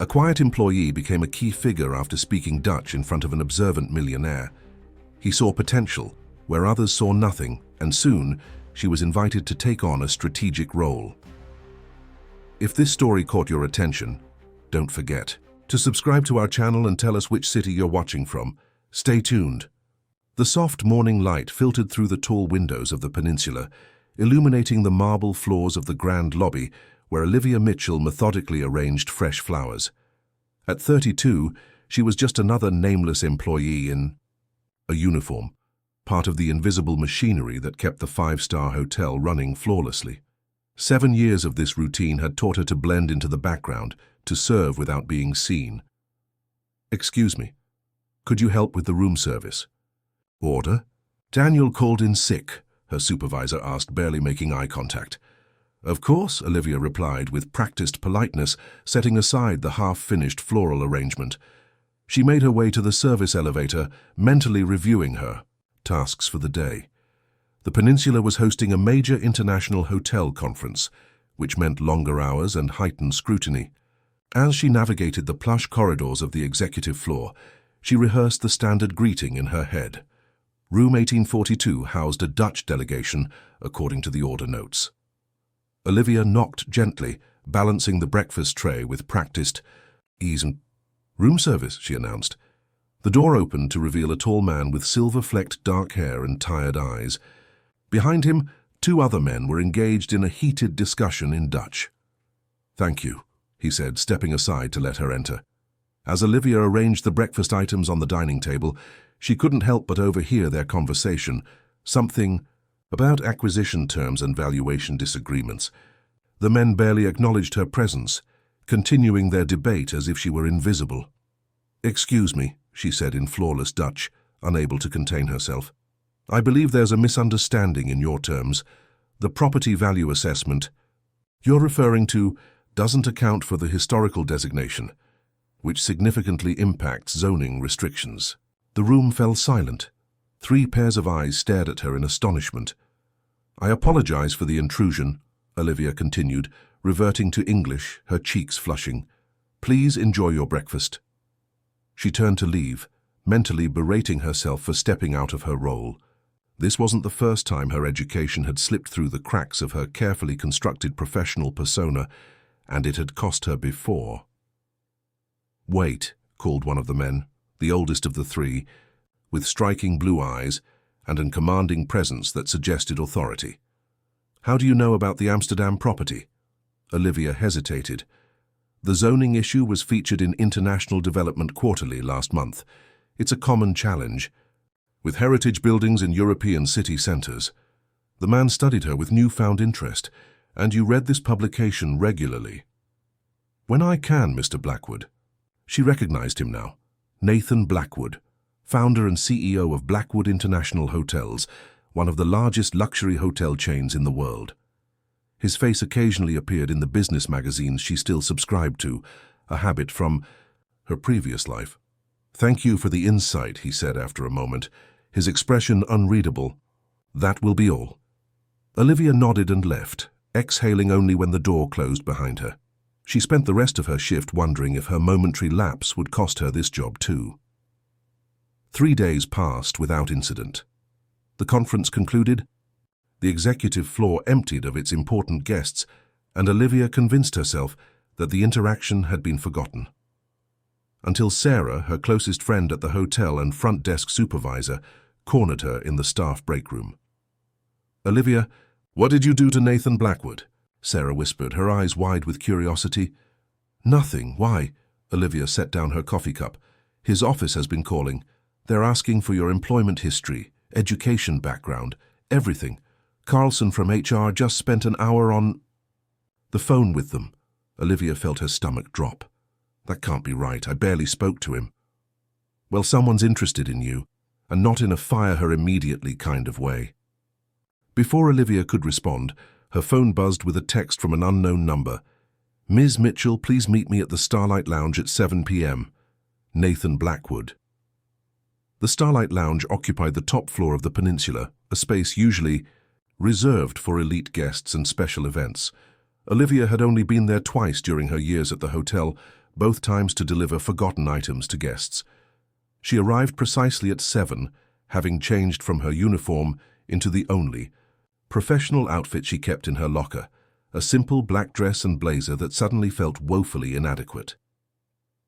A quiet employee became a key figure after speaking Dutch in front of an observant millionaire. He saw potential where others saw nothing, and soon she was invited to take on a strategic role. If this story caught your attention, don't forget to subscribe to our channel and tell us which city you're watching from. Stay tuned. The soft morning light filtered through the tall windows of the peninsula, illuminating the marble floors of the grand lobby where Olivia Mitchell methodically arranged fresh flowers. At 32, she was just another nameless employee in a uniform, part of the invisible machinery that kept the five-star hotel running flawlessly. 7 years of this routine had taught her to blend into the background, to serve without being seen. "Excuse me, could you help with the room service?" "Order?" "Daniel called in sick," her supervisor asked, barely making eye contact. "Of course," Olivia replied with practiced politeness, setting aside the half-finished floral arrangement. She made her way to the service elevator, mentally reviewing her tasks for the day. The peninsula was hosting a major international hotel conference, which meant longer hours and heightened scrutiny. As she navigated the plush corridors of the executive floor, she rehearsed the standard greeting in her head. Room 1842 housed a Dutch delegation, according to the order notes. Olivia knocked gently, balancing the breakfast tray with practiced ease and "Room service," she announced. The door opened to reveal a tall man with silver-flecked dark hair and tired eyes. Behind him, 2 other men were engaged in a heated discussion in Dutch. "Thank you," he said, stepping aside to let her enter. As Olivia arranged the breakfast items on the dining table, she couldn't help but overhear their conversation, something about acquisition terms and valuation disagreements. The men barely acknowledged her presence, continuing their debate as if she were invisible. "Excuse me," she said in flawless Dutch, unable to contain herself. "I believe there's a misunderstanding in your terms. The property value assessment you're referring to doesn't account for the historical designation, which significantly impacts zoning restrictions." The room fell silent. 3 pairs of eyes stared at her in astonishment. "I apologize for the intrusion," Olivia continued, reverting to English, her cheeks flushing. "Please enjoy your breakfast." She turned to leave, mentally berating herself for stepping out of her role. This wasn't the first time her education had slipped through the cracks of her carefully constructed professional persona, and it had cost her before. "Wait," called one of the men, the oldest of the 3, with striking blue eyes and a commanding presence that suggested authority. "How do you know about the Amsterdam property?" Olivia hesitated. The zoning issue was featured in International Development Quarterly last month. It's a common challenge, with heritage buildings in European city centres. The man studied her with newfound interest. "And you read this publication regularly?" "When I can, Mr. Blackwood." She recognized him now. Nathan Blackwood, founder and CEO of Blackwood International Hotels, one of the largest luxury hotel chains in the world. His face occasionally appeared in the business magazines she still subscribed to, a habit from her previous life. "Thank you for the insight," he said after a moment, his expression unreadable. "That will be all." Olivia nodded and left, exhaling only when the door closed behind her. She spent the rest of her shift wondering if her momentary lapse would cost her this job too. 3 days passed without incident. The conference concluded. The executive floor emptied of its important guests, and Olivia convinced herself that the interaction had been forgotten. Until Sarah, her closest friend at the hotel and front desk supervisor, cornered her in the staff break room. "Olivia, what did you do to Nathan Blackwood?" Sarah whispered, her eyes wide with curiosity. "Nothing. Why?" Olivia set down her coffee cup. "His office has been calling. They're asking for your employment history, education background, everything. Carlson from HR just spent an hour on the phone with them." Olivia felt her stomach drop. "That can't be right. I barely spoke to him." "Well, someone's interested in you, and not in a fire her immediately kind of way." Before Olivia could respond, her phone buzzed with a text from an unknown number. "Ms. Mitchell, please meet me at the Starlight Lounge at 7 p.m. Nathan Blackwood." The Starlight Lounge occupied the top floor of the peninsula, a space usually reserved for elite guests and special events. Olivia had only been there twice during her years at the hotel, both times to deliver forgotten items to guests. She arrived precisely at 7, having changed from her uniform into the only professional outfit she kept in her locker, a simple black dress and blazer that suddenly felt woefully inadequate.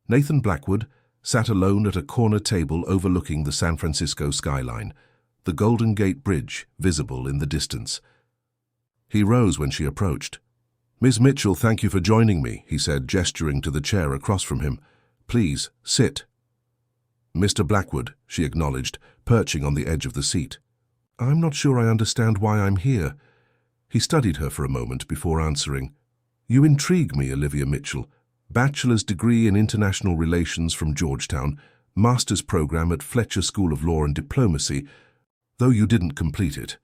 Nathan Blackwood sat alone at a corner table overlooking the San Francisco skyline, the Golden Gate Bridge visible in the distance. He rose when she approached. "Miss Mitchell, thank you for joining me," he said, gesturing to the chair across from him. "Please, sit." "Mr. Blackwood," she acknowledged, perching on the edge of the seat. "I'm not sure I understand why I'm here." He studied her for a moment before answering. "You intrigue me, Olivia Mitchell. Bachelor's degree in International Relations from Georgetown, master's program at Fletcher School of Law and Diplomacy, though you didn't complete it.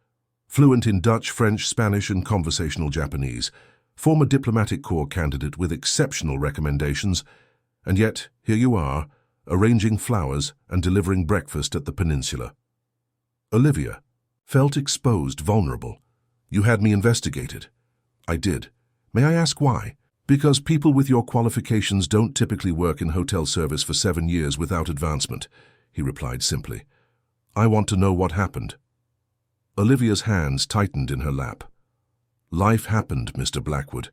Fluent in Dutch, French, Spanish, and conversational Japanese. Former diplomatic corps candidate with exceptional recommendations. And yet, here you are, arranging flowers and delivering breakfast at the peninsula." Olivia felt exposed, vulnerable. "You had me investigated." "I did. May I ask why?" "Because people with your qualifications don't typically work in hotel service for 7 years without advancement," he replied simply. "I want to know what happened." Olivia's hands tightened in her lap. "Life happened, Mr. Blackwood.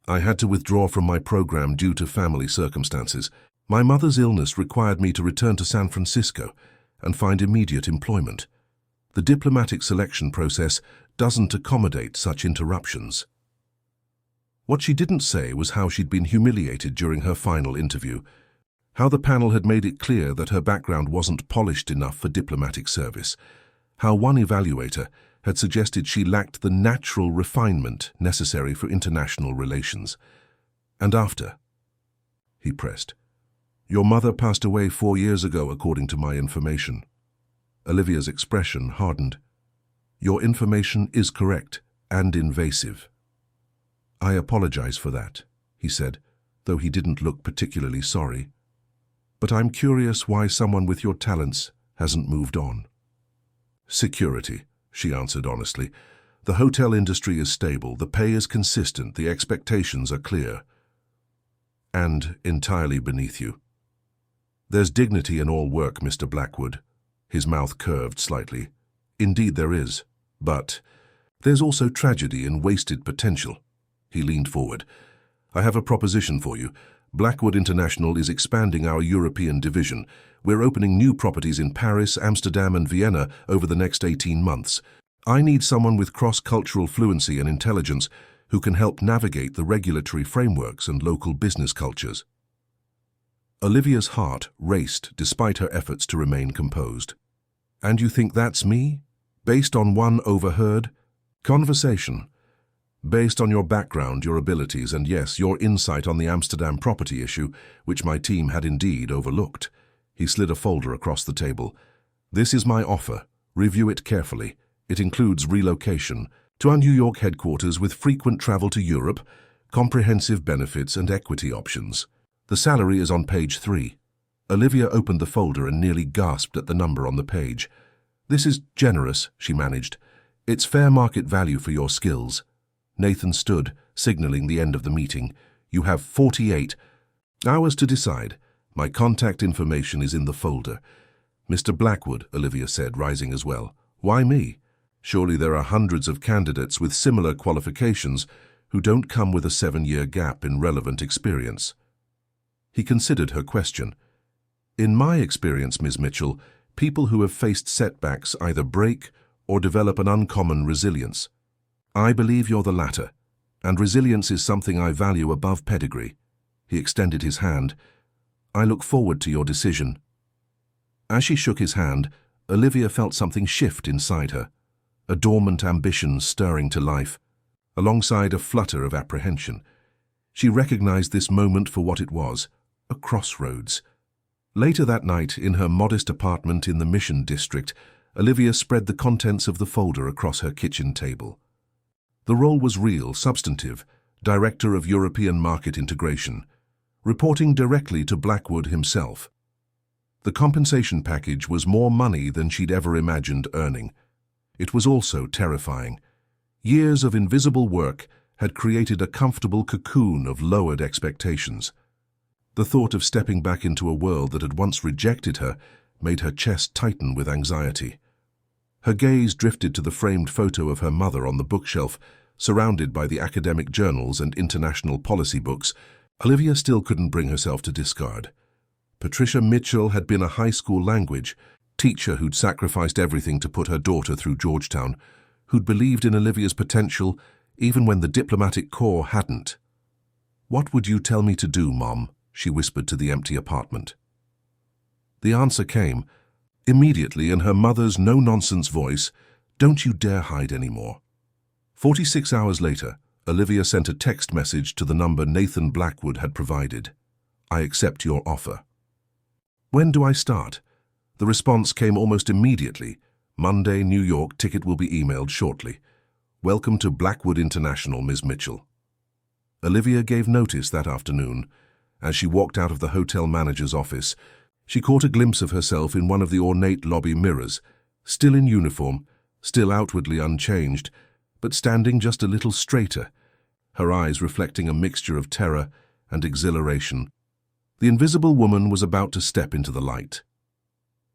I had to withdraw from my program due to family circumstances. My mother's illness required me to return to San Francisco and find immediate employment. The diplomatic selection process doesn't accommodate such interruptions." What she didn't say was how she'd been humiliated during her final interview, how the panel had made it clear that her background wasn't polished enough for diplomatic service, how one evaluator had suggested she lacked the natural refinement necessary for international relations. "And after?" he pressed. "Your mother passed away 4 years ago, according to my information." Olivia's expression hardened. "Your information is correct and invasive." "I apologize for that," he said, though he didn't look particularly sorry. "But I'm curious why someone with your talents hasn't moved on." "Security," she answered honestly. "The hotel industry is stable, the pay is consistent, the expectations are clear. And entirely beneath you. There's dignity in all work, Mr. Blackwood." His mouth curved slightly. "Indeed there is. But there's also tragedy in wasted potential." He leaned forward. "I have a proposition for you. Blackwood International is expanding our European division. We're opening new properties in Paris, Amsterdam, and Vienna over the next 18 months. I need someone with cross-cultural fluency and intelligence who can help navigate the regulatory frameworks and local business cultures." Olivia's heart raced despite her efforts to remain composed. "And you think that's me? Based on one overheard conversation? Based on your background, your abilities, and yes, your insight on the Amsterdam property issue, which my team had indeed overlooked." He slid a folder across the table. "This is my offer. Review it carefully. It includes relocation to our New York headquarters with frequent travel to Europe, comprehensive benefits and equity options. The salary is on page 3. Olivia opened the folder and nearly gasped at the number on the page. "This is generous," she managed. "It's fair market value for your skills." Nathan stood, signaling the end of the meeting. "You have 48 hours to decide. My contact information is in the folder." "Mr. Blackwood," Olivia said, rising as well. "Why me? Surely there are hundreds of candidates with similar qualifications who don't come with a 7-year gap in relevant experience." He considered her question. "In my experience, Ms. Mitchell, people who have faced setbacks either break or develop an uncommon resilience. I believe you're the latter, and resilience is something I value above pedigree." He extended his hand. "I look forward to your decision." As she shook his hand, Olivia felt something shift inside her, a dormant ambition stirring to life, alongside a flutter of apprehension. She recognized this moment for what it was, a crossroads. Later that night, in her modest apartment in the Mission District, Olivia spread the contents of the folder across her kitchen table. The role was real, substantive, Director of European Market Integration, reporting directly to Blackwood himself. The compensation package was more money than she'd ever imagined earning. It was also terrifying. Years of invisible work had created a comfortable cocoon of lowered expectations. The thought of stepping back into a world that had once rejected her made her chest tighten with anxiety. Her gaze drifted to the framed photo of her mother on the bookshelf, surrounded by the academic journals and international policy books Olivia still couldn't bring herself to discard. Patricia Mitchell had been a high school language teacher who'd sacrificed everything to put her daughter through Georgetown, who'd believed in Olivia's potential even when the diplomatic corps hadn't. "What would you tell me to do, Mom?" she whispered to the empty apartment. The answer came, immediately in her mother's no-nonsense voice, "Don't you dare hide anymore." 46 hours later, Olivia sent a text message to the number Nathan Blackwood had provided. "I accept your offer." "When do I start?" The response came almost immediately. "Monday, New York, ticket will be emailed shortly. Welcome to Blackwood International, Ms. Mitchell." Olivia gave notice that afternoon. As she walked out of the hotel manager's office, she caught a glimpse of herself in one of the ornate lobby mirrors, still in uniform, still outwardly unchanged, but standing just a little straighter, her eyes reflecting a mixture of terror and exhilaration. The invisible woman was about to step into the light.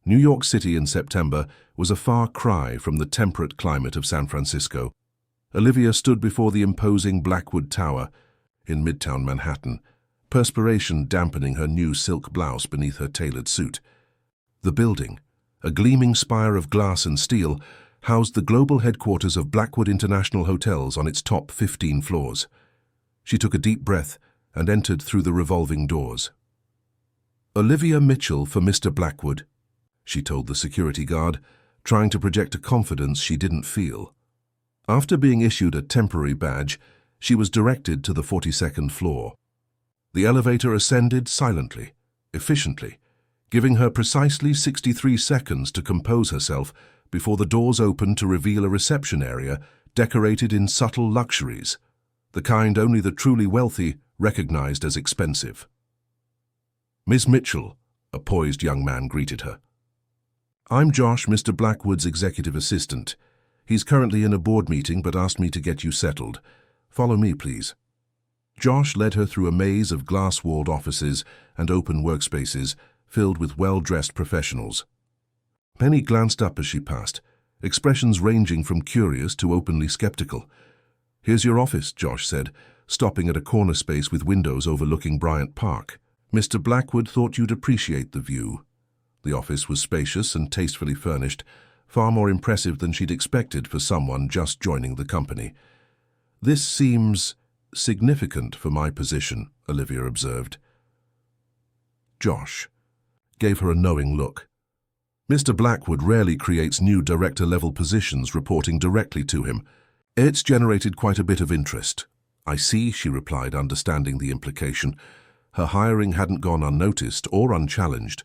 New York City in September was a far cry from the temperate climate of San Francisco. Olivia stood before the imposing Blackwood Tower in Midtown Manhattan, perspiration dampening her new silk blouse beneath her tailored suit. The building, a gleaming spire of glass and steel, housed the global headquarters of Blackwood International Hotels on its top 15 floors. She took a deep breath and entered through the revolving doors. "Olivia Mitchell for Mr. Blackwood," she told the security guard, trying to project a confidence she didn't feel. After being issued a temporary badge, she was directed to the 42nd floor. The elevator ascended silently, efficiently, giving her precisely 63 seconds to compose herself before the doors opened to reveal a reception area decorated in subtle luxuries, the kind only the truly wealthy recognized as expensive. "Miss Mitchell," a poised young man greeted her. "I'm Josh, Mr. Blackwood's executive assistant. He's currently in a board meeting but asked me to get you settled. Follow me, please." Josh led her through a maze of glass-walled offices and open workspaces filled with well-dressed professionals. Penny glanced up as she passed, expressions ranging from curious to openly skeptical. "Here's your office," Josh said, stopping at a corner space with windows overlooking Bryant Park. "Mr. Blackwood thought you'd appreciate the view." The office was spacious and tastefully furnished, far more impressive than she'd expected for someone just joining the company. "This seems significant for my position," Olivia observed. Josh gave her a knowing look. "Mr. Blackwood rarely creates new director-level positions reporting directly to him. It's generated quite a bit of interest." "I see," she replied, understanding the implication. Her hiring hadn't gone unnoticed or unchallenged.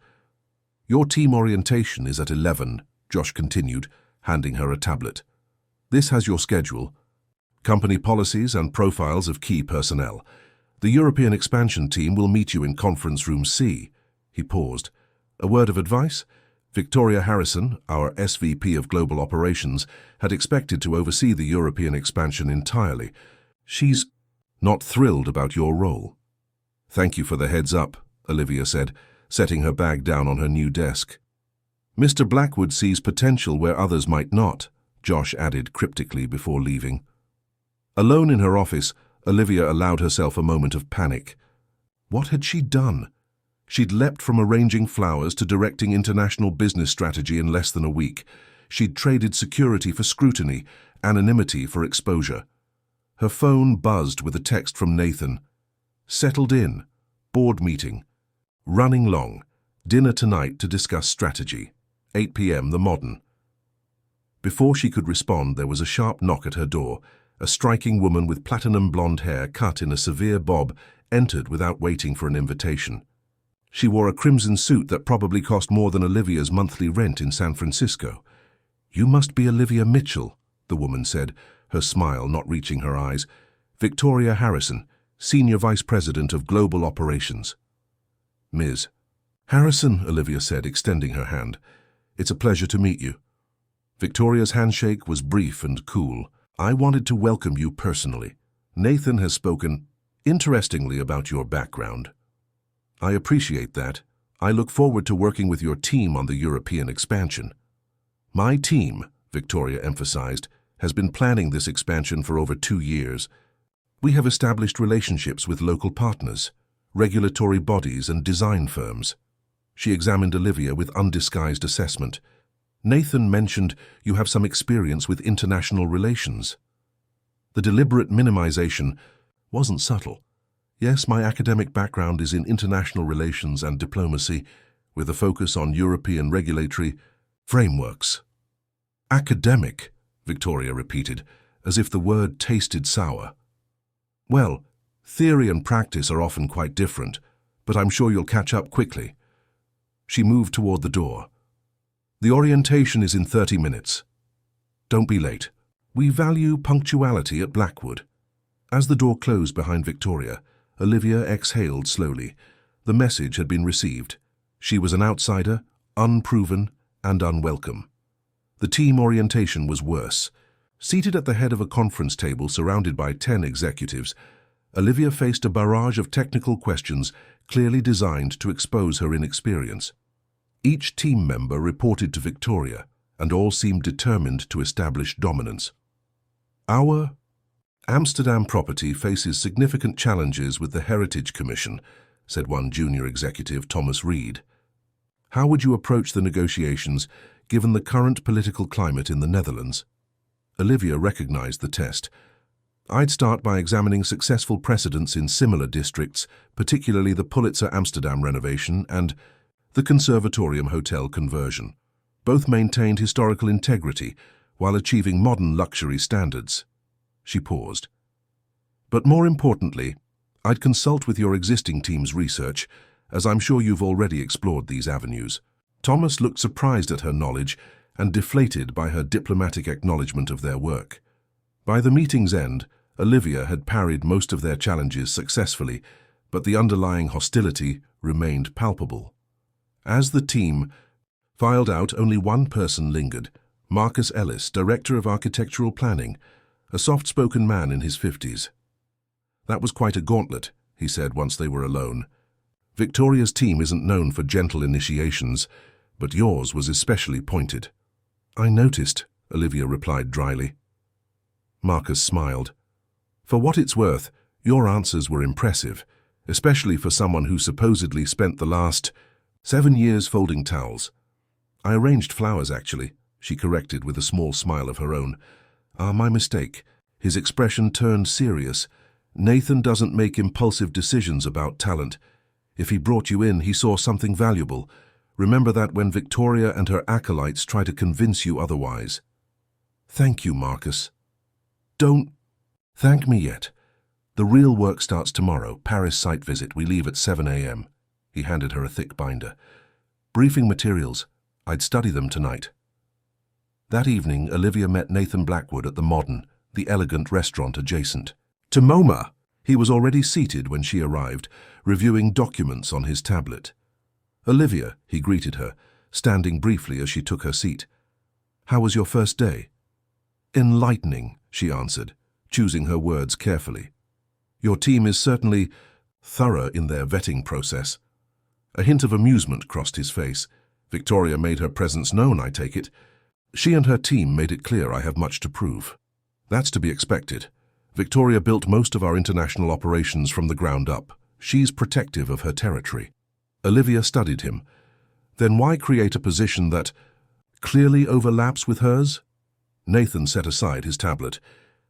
"Your team orientation is at 11, Josh continued, handing her a tablet. "This has your schedule, company policies and profiles of key personnel. The European expansion team will meet you in conference room C." He paused. "A word of advice? Victoria Harrison, our SVP of Global Operations, had expected to oversee the European expansion entirely. She's not thrilled about your role." "Thank you for the heads up," Olivia said, setting her bag down on her new desk. "Mr. Blackwood sees potential where others might not," Josh added cryptically before leaving. Alone in her office, Olivia allowed herself a moment of panic. What had she done? She'd leapt from arranging flowers to directing international business strategy in less than a week. She'd traded security for scrutiny, anonymity for exposure. Her phone buzzed with a text from Nathan. "Settled in. Board meeting. Running long. Dinner tonight to discuss strategy. 8 p.m. The Modern." Before she could respond, there was a sharp knock at her door. A striking woman with platinum blonde hair cut in a severe bob entered without waiting for an invitation. She wore a crimson suit that probably cost more than Olivia's monthly rent in San Francisco. "You must be Olivia Mitchell," the woman said, her smile not reaching her eyes. "Victoria Harrison, Senior Vice President of Global Operations." "Ms. Harrison," Olivia said, extending her hand. "It's a pleasure to meet you." Victoria's handshake was brief and cool. "I wanted to welcome you personally. Nathan has spoken interestingly about your background." I appreciate that. I look forward to working with your team on the European expansion. My team, Victoria emphasized, has been planning this expansion for over 2 years. We have established relationships with local partners, regulatory bodies and design firms. She examined Olivia with undisguised assessment. Nathan mentioned you have some experience with international relations. The deliberate minimization wasn't subtle. Yes, my academic background is in international relations and diplomacy, with a focus on European regulatory frameworks. Academic, Victoria repeated, as if the word tasted sour. Well, theory and practice are often quite different, but I'm sure you'll catch up quickly. She moved toward the door. The orientation is in 30 minutes. Don't be late. We value punctuality at Blackwood. As the door closed behind Victoria, Olivia exhaled slowly. The message had been received. She was an outsider, unproven, and unwelcome. The team orientation was worse. Seated at the head of a conference table surrounded by 10 executives, Olivia faced a barrage of technical questions clearly designed to expose her inexperience. Each team member reported to Victoria, and all seemed determined to establish dominance. Our Amsterdam property faces significant challenges with the Heritage Commission, said one junior executive, Thomas Reed. How would you approach the negotiations given the current political climate in the Netherlands? Olivia recognized the test. I'd start by examining successful precedents in similar districts, particularly the Pulitzer Amsterdam renovation and the Conservatorium Hotel conversion. Both maintained historical integrity while achieving modern luxury standards. She paused. But more importantly, I'd consult with your existing team's research, as I'm sure you've already explored these avenues. Thomas looked surprised at her knowledge and deflated by her diplomatic acknowledgement of their work. By the meeting's end, Olivia had parried most of their challenges successfully, but the underlying hostility remained palpable. As the team filed out, only one person lingered, Marcus Ellis, Director of Architectural Planning, a soft-spoken man in his 50s. That was quite a gauntlet, he said once they were alone. Victoria's team isn't known for gentle initiations, but yours was especially pointed. I noticed, Olivia replied dryly. Marcus smiled. For what it's worth, your answers were impressive, especially for someone who supposedly spent the last 7 years folding towels. I arranged flowers, actually, she corrected with a small smile of her own. My mistake. His expression turned serious. Nathan doesn't make impulsive decisions about talent. If he brought you in, he saw something valuable. Remember that when Victoria and her acolytes try to convince you otherwise. Thank you, Marcus. Don't thank me yet. The real work starts tomorrow, Paris site visit. We leave at 7 a.m. He handed her a thick binder. Briefing materials. I'd study them tonight. That evening, Olivia met Nathan Blackwood at the Modern, the elegant restaurant adjacent. To MoMA, he was already seated when she arrived, reviewing documents on his tablet. Olivia, he greeted her, standing briefly as she took her seat. How was your first day? Enlightening, she answered, choosing her words carefully. Your team is certainly thorough in their vetting process. A hint of amusement crossed his face. Victoria made her presence known, I take it. She and her team made it clear I have much to prove. That's to be expected. Victoria built most of our international operations from the ground up. She's protective of her territory. Olivia studied him. Then why create a position that clearly overlaps with hers? Nathan set aside his tablet.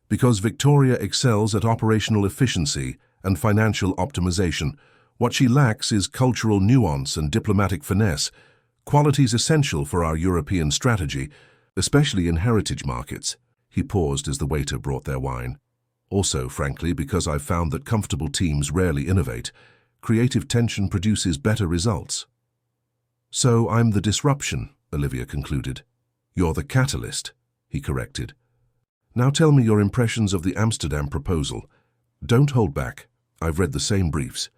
Because Victoria excels at operational efficiency and financial optimization. What she lacks is cultural nuance and diplomatic finesse, qualities essential for our European strategy, especially in heritage markets. He paused as the waiter brought their wine. Also, frankly, because I've found that comfortable teams rarely innovate. Creative tension produces better results. So I'm the disruption, Olivia concluded. You're the catalyst, he corrected. Now tell me your impressions of the Amsterdam proposal. Don't hold back. I've read the same briefs.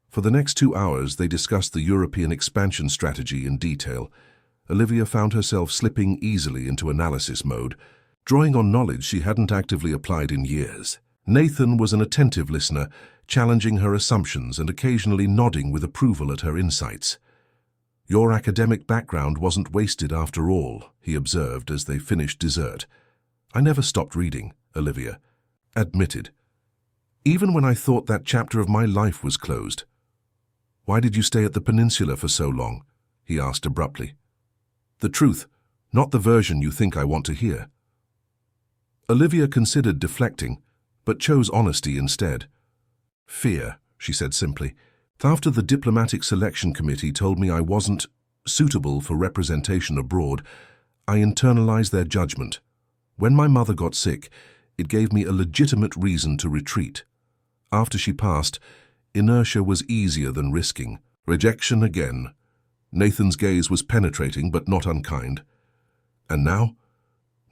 For the next 2 hours, they discussed the European expansion strategy in detail. Olivia found herself slipping easily into analysis mode, drawing on knowledge she hadn't actively applied in years. Nathan was an attentive listener, challenging her assumptions and occasionally nodding with approval at her insights. "Your academic background wasn't wasted after all," he observed as they finished dessert. "I never stopped reading," Olivia admitted, "even when I thought that chapter of my life was closed." "Why did you stay at the peninsula for so long?" he asked abruptly. "The truth, not the version you think I want to hear." Olivia considered deflecting, but chose honesty instead. "Fear," she said simply. "After the diplomatic selection committee told me I wasn't suitable for representation abroad, I internalized their judgment. When my mother got sick, it gave me a legitimate reason to retreat. After she passed, inertia was easier than risking. Rejection again." Nathan's gaze was penetrating but not unkind. "And now?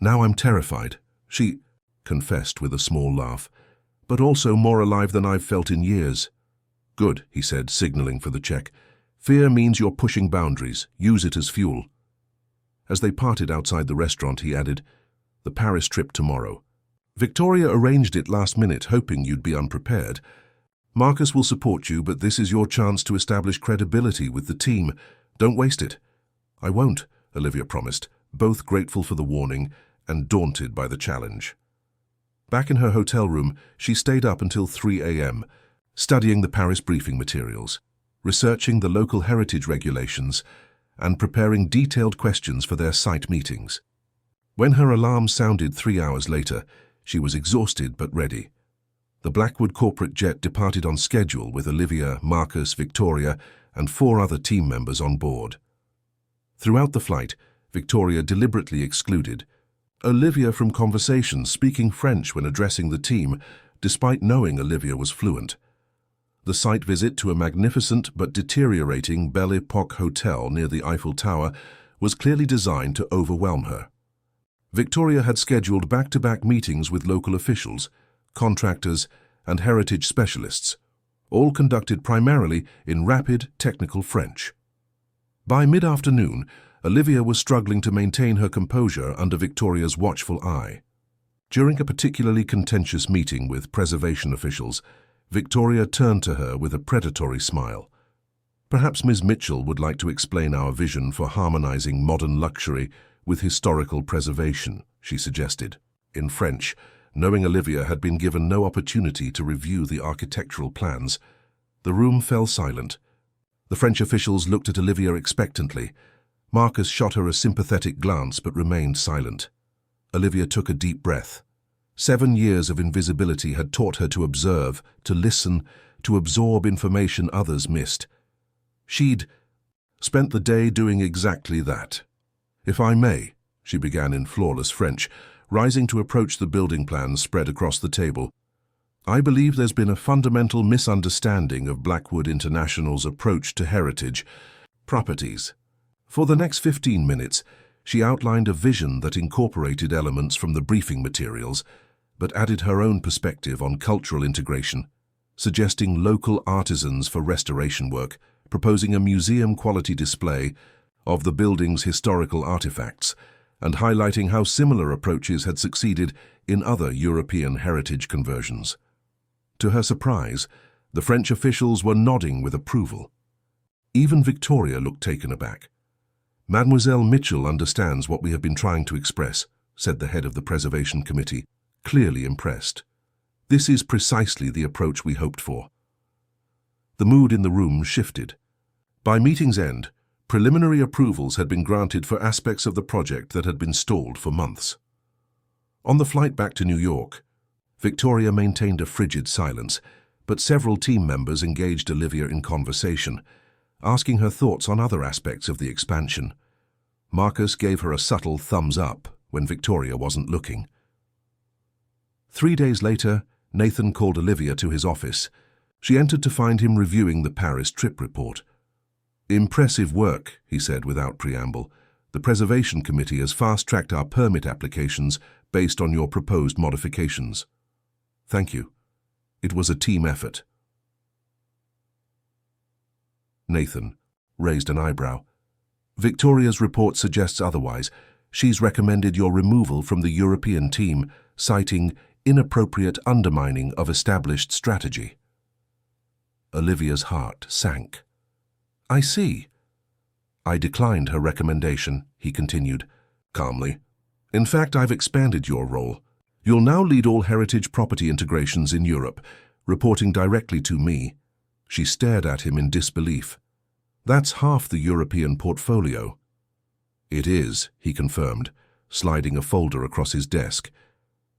Now I'm terrified," she confessed with a small laugh, "but also more alive than I've felt in years." "Good," he said, signaling for the check. "Fear means you're pushing boundaries. Use it as fuel." As they parted outside the restaurant, he added, "The Paris trip tomorrow. Victoria arranged it last minute, hoping you'd be unprepared. Marcus will support you, but this is your chance to establish credibility with the team. Don't waste it." "I won't," Olivia promised, both grateful for the warning and daunted by the challenge. Back in her hotel room, she stayed up until 3 a.m., studying the Paris briefing materials, researching the local heritage regulations, and preparing detailed questions for their site meetings. When her alarm sounded 3 hours later, she was exhausted but ready. The Blackwood corporate jet departed on schedule with Olivia, Marcus, Victoria, and 4 other team members on board. Throughout the flight, Victoria deliberately excluded Olivia from conversations, speaking French when addressing the team, despite knowing Olivia was fluent. The site visit to a magnificent but deteriorating Belle Epoque hotel near the Eiffel Tower was clearly designed to overwhelm her. Victoria had scheduled back-to-back meetings with local officials, contractors, and heritage specialists, all conducted primarily in rapid, technical French. By mid-afternoon, Olivia was struggling to maintain her composure under Victoria's watchful eye. During a particularly contentious meeting with preservation officials, Victoria turned to her with a predatory smile. "Perhaps Ms. Mitchell would like to explain our vision for harmonizing modern luxury with historical preservation," she suggested. In French, knowing Olivia had been given no opportunity to review the architectural plans. The room fell silent. The French officials looked at Olivia expectantly. Marcus shot her a sympathetic glance but remained silent. Olivia took a deep breath. 7 years of invisibility had taught her to observe, to listen, to absorb information others missed. She'd spent the day doing exactly that. "If I may," she began in flawless French, rising to approach the building plans spread across the table. "I believe there's been a fundamental misunderstanding of Blackwood International's approach to heritage properties." For the next 15 minutes, she outlined a vision that incorporated elements from the briefing materials, but added her own perspective on cultural integration, suggesting local artisans for restoration work, proposing a museum-quality display of the building's historical artifacts, and highlighting how similar approaches had succeeded in other European heritage conversions. To her surprise, the French officials were nodding with approval. Even Victoria looked taken aback. "Mademoiselle Mitchell understands what we have been trying to express," said the head of the Preservation Committee, clearly impressed. "This is precisely the approach we hoped for." The mood in the room shifted. By meeting's end, preliminary approvals had been granted for aspects of the project that had been stalled for months. On the flight back to New York, Victoria maintained a frigid silence, but several team members engaged Olivia in conversation, asking her thoughts on other aspects of the expansion. Marcus gave her a subtle thumbs up when Victoria wasn't looking. 3 days later, Nathan called Olivia to his office. She entered to find him reviewing the Paris trip report. "Impressive work," he said without preamble. "The Preservation Committee has fast-tracked our permit applications based on your proposed modifications." "Thank you. It was a team effort." Nathan raised an eyebrow. "Victoria's report suggests otherwise. She's recommended your removal from the European team, citing inappropriate undermining of established strategy." Olivia's heart sank. "I see." "I declined her recommendation," he continued, calmly. "In fact, I've expanded your role. You'll now lead all heritage property integrations in Europe, reporting directly to me." She stared at him in disbelief. "That's half the European portfolio." "It is," he confirmed, sliding a folder across his desk.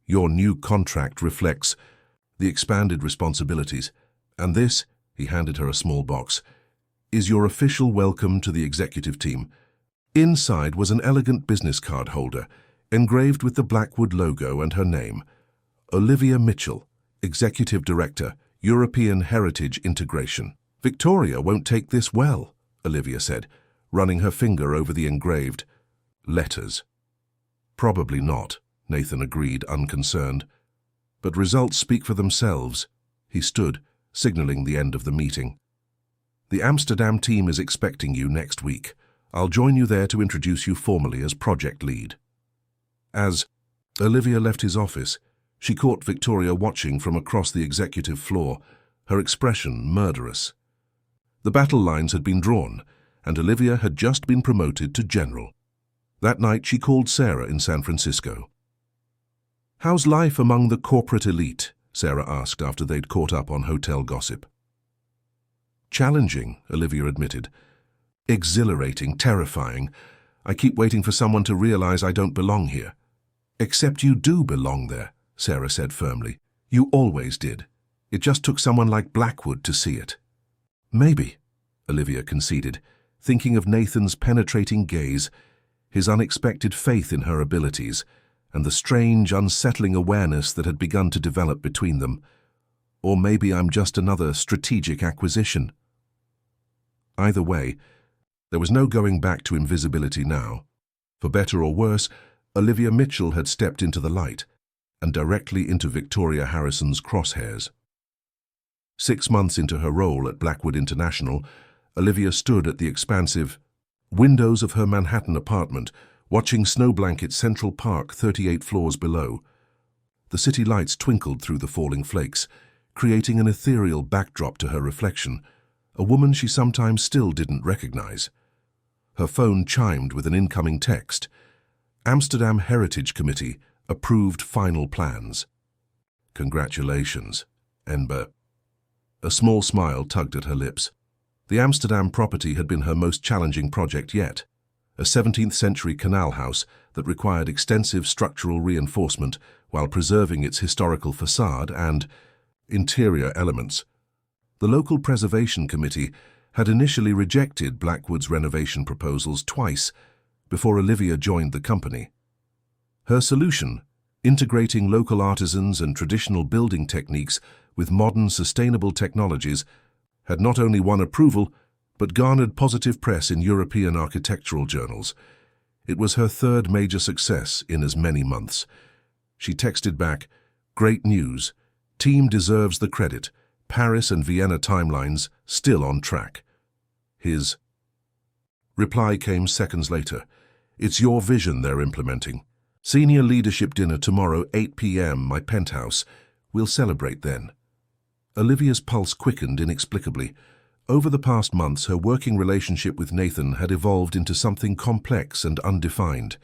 "Your new contract reflects the expanded responsibilities, and this," he handed her a small box, "is your official welcome to the executive team." Inside was an elegant business card holder, engraved with the Blackwood logo and her name. Olivia Mitchell, Executive Director, European Heritage Integration. "Victoria won't take this well," Olivia said, running her finger over the engraved letters. "Probably not," Nathan agreed, unconcerned. "But results speak for themselves." He stood, signaling the end of the meeting. "The Amsterdam team is expecting you next week. I'll join you there to introduce you formally as project lead." As Olivia left his office, she caught Victoria watching from across the executive floor, her expression murderous. The battle lines had been drawn, and Olivia had just been promoted to general. That night she called Sarah in San Francisco. "How's life among the corporate elite?" Sarah asked after they'd caught up on hotel gossip. "Challenging," Olivia admitted. "Exhilarating, terrifying. I keep waiting for someone to realize I don't belong here." "Except you do belong there," Sarah said firmly. "You always did. It just took someone like Blackwood to see it." "Maybe," Olivia conceded, thinking of Nathan's penetrating gaze, his unexpected faith in her abilities, and the strange, unsettling awareness that had begun to develop between them. "Or maybe I'm just another strategic acquisition." Either way, there was no going back to invisibility now. For better or worse, Olivia Mitchell had stepped into the light, and directly into Victoria Harrison's crosshairs. 6 months into her role at Blackwood International, Olivia stood at the expansive windows of her Manhattan apartment, watching Snowblanket Central Park 38 floors below. The city lights twinkled through the falling flakes, creating an ethereal backdrop to her reflection, a woman she sometimes still didn't recognize. Her phone chimed with an incoming text. "Amsterdam Heritage Committee approved final plans." "Congratulations, Enber." A small smile tugged at her lips. The Amsterdam property had been her most challenging project yet. A 17th-century canal house that required extensive structural reinforcement while preserving its historical facade and interior elements. The local preservation committee had initially rejected Blackwood's renovation proposals twice before Olivia joined the company. Her solution, integrating local artisans and traditional building techniques with modern sustainable technologies, had not only won approval, but garnered positive press in European architectural journals. It was her third major success in as many months. She texted back, "Great news. Team deserves the credit. Paris and Vienna timelines still on track." His reply came seconds later. "It's your vision they're implementing. Senior leadership dinner tomorrow, 8 p.m., my penthouse. We'll celebrate then." Olivia's pulse quickened inexplicably. Over the past months, her working relationship with Nathan had evolved into something complex and undefined.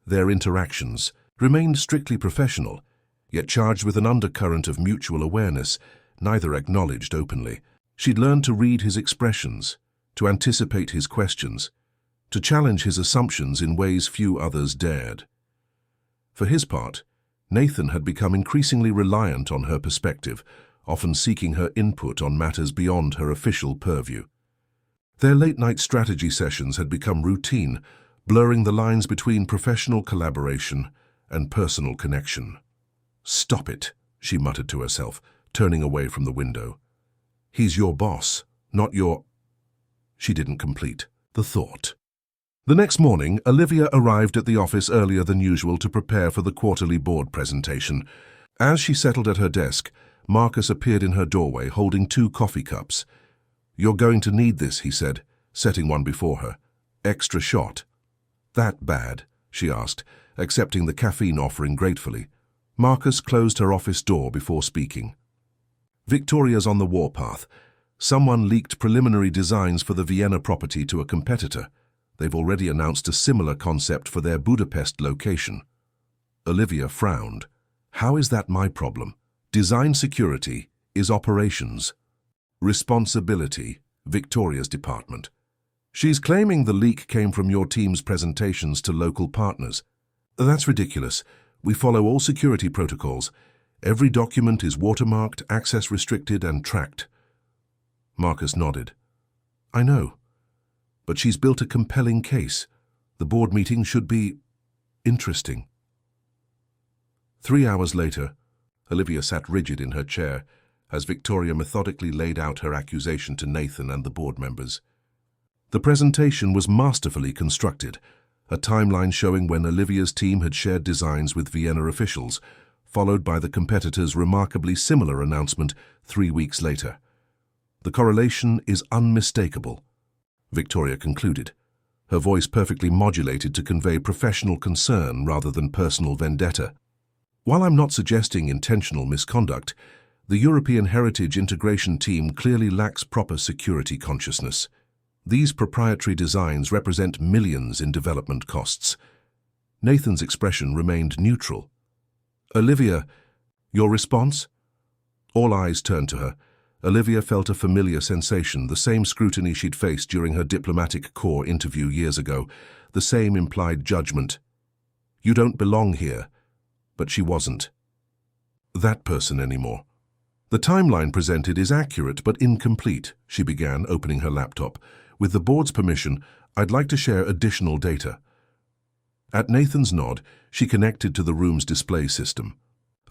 Their interactions remained strictly professional, yet charged with an undercurrent of mutual awareness, neither acknowledged openly. She'd learned to read his expressions, to anticipate his questions, to challenge his assumptions in ways few others dared. For his part, Nathan had become increasingly reliant on her perspective, often seeking her input on matters beyond her official purview. Their late-night strategy sessions had become routine, blurring the lines between professional collaboration and personal connection. "Stop it," she muttered to herself, turning away from the window. "He's your boss, not your—" She didn't complete the thought. The next morning, Olivia arrived at the office earlier than usual to prepare for the quarterly board presentation. As she settled at her desk, Marcus appeared in her doorway holding 2 coffee cups. "You're going to need this," he said, setting one before her. "Extra shot." "That bad?" she asked, accepting the caffeine offering gratefully. Marcus closed her office door before speaking. "Victoria's on the warpath. Someone leaked preliminary designs for the Vienna property to a competitor. They've already announced a similar concept for their Budapest location. Olivia frowned. How is that my problem? Design security is operations. Responsibility, Victoria's department. She's claiming the leak came from your team's presentations to local partners. That's ridiculous. We follow all security protocols. Every document is watermarked, access restricted, and tracked. Marcus nodded. I know. But she's built a compelling case. The board meeting should be interesting. 3 hours later, Olivia sat rigid in her chair as Victoria methodically laid out her accusation to Nathan and the board members. The presentation was masterfully constructed, a timeline showing when Olivia's team had shared designs with Vienna officials, followed by the competitor's remarkably similar announcement 3 weeks later. The correlation is unmistakable, Victoria concluded, her voice perfectly modulated to convey professional concern rather than personal vendetta. While I'm not suggesting intentional misconduct, the European Heritage Integration Team clearly lacks proper security consciousness. These proprietary designs represent millions in development costs. Nathan's expression remained neutral. Olivia, your response? All eyes turned to her. Olivia felt a familiar sensation, the same scrutiny she'd faced during her diplomatic corps interview years ago, the same implied judgment. You don't belong here. But she wasn't that person anymore. The timeline presented is accurate but incomplete, she began, opening her laptop. With the board's permission, I'd like to share additional data. At Nathan's nod, she connected to the room's display system.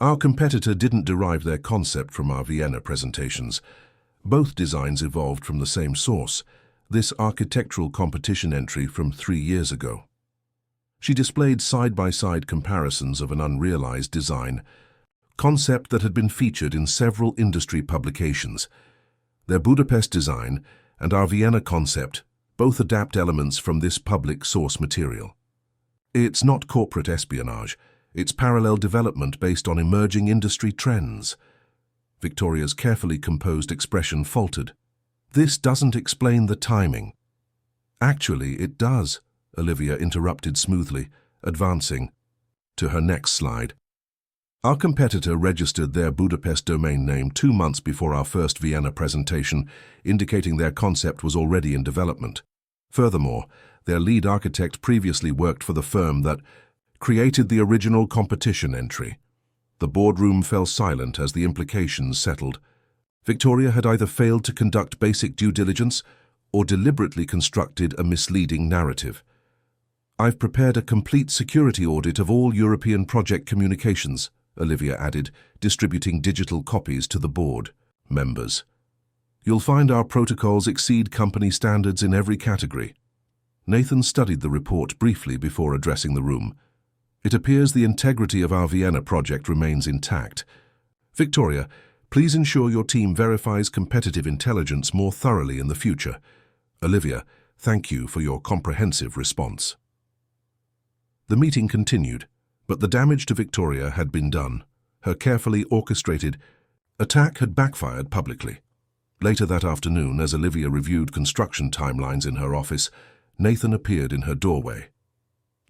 Our competitor didn't derive their concept from our Vienna presentations. Both designs evolved from the same source, this architectural competition entry from 3 years ago. She displayed side-by-side comparisons of an unrealized design, concept that had been featured in several industry publications. Their Budapest design and our Vienna concept both adapt elements from this public source material. It's not corporate espionage, it's parallel development based on emerging industry trends. Victoria's carefully composed expression faltered. This doesn't explain the timing. Actually, it does, Olivia interrupted smoothly, advancing to her next slide. Our competitor registered their Budapest domain name 2 months before our first Vienna presentation, indicating their concept was already in development. Furthermore, their lead architect previously worked for the firm that created the original competition entry. The boardroom fell silent as the implications settled. Victoria had either failed to conduct basic due diligence or deliberately constructed a misleading narrative. I've prepared a complete security audit of all European project communications, Olivia added, distributing digital copies to the board members. You'll find our protocols exceed company standards in every category. Nathan studied the report briefly before addressing the room. It appears the integrity of our Vienna project remains intact. Victoria, please ensure your team verifies competitive intelligence more thoroughly in the future. Olivia, thank you for your comprehensive response. The meeting continued, but the damage to Victoria had been done. Her carefully orchestrated attack had backfired publicly. Later that afternoon, as Olivia reviewed construction timelines in her office, Nathan appeared in her doorway.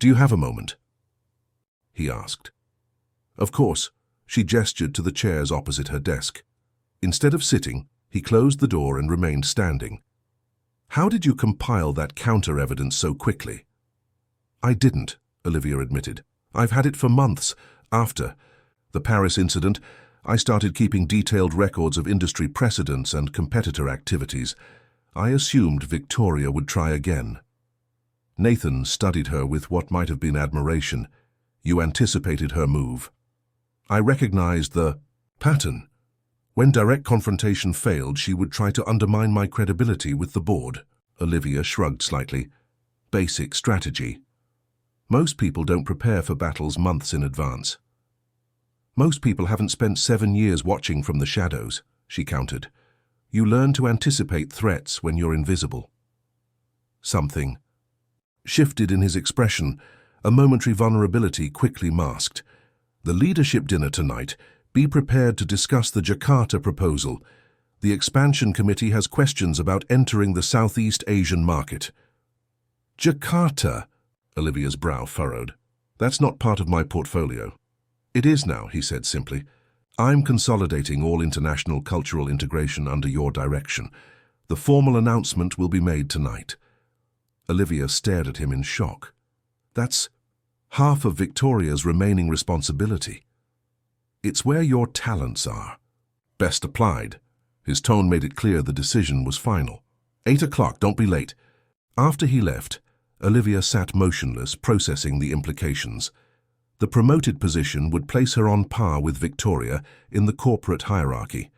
"Do you have a moment?" he asked. Of course, she gestured to the chairs opposite her desk. Instead of sitting, he closed the door and remained standing. "How did you compile that counter-evidence so quickly?" "I didn't," Olivia admitted. "I've had it for months. After the Paris incident, I started keeping detailed records of industry precedents and competitor activities. I assumed Victoria would try again." Nathan studied her with what might have been admiration. "You anticipated her move." "I recognized the pattern. When direct confrontation failed, she would try to undermine my credibility with the board." Olivia shrugged slightly. "Basic strategy. Most people don't prepare for battles months in advance." "Most people haven't spent 7 years watching from the shadows," she countered. "You learn to anticipate threats when you're invisible." Something shifted in his expression, a momentary vulnerability quickly masked. "The leadership dinner tonight, be prepared to discuss the Jakarta proposal. The expansion committee has questions about entering the Southeast Asian market. Jakarta, Olivia's brow furrowed. That's not part of my portfolio. It is now, he said simply. I'm consolidating all international cultural integration under your direction. The formal announcement will be made tonight. Olivia stared at him in shock. That's half of Victoria's remaining responsibility. It's where your talents are. Best applied. His tone made it clear the decision was final. 8 o'clock, don't be late. After he left, Olivia sat motionless, processing the implications. The promoted position would place her on par with Victoria in the corporate hierarchy.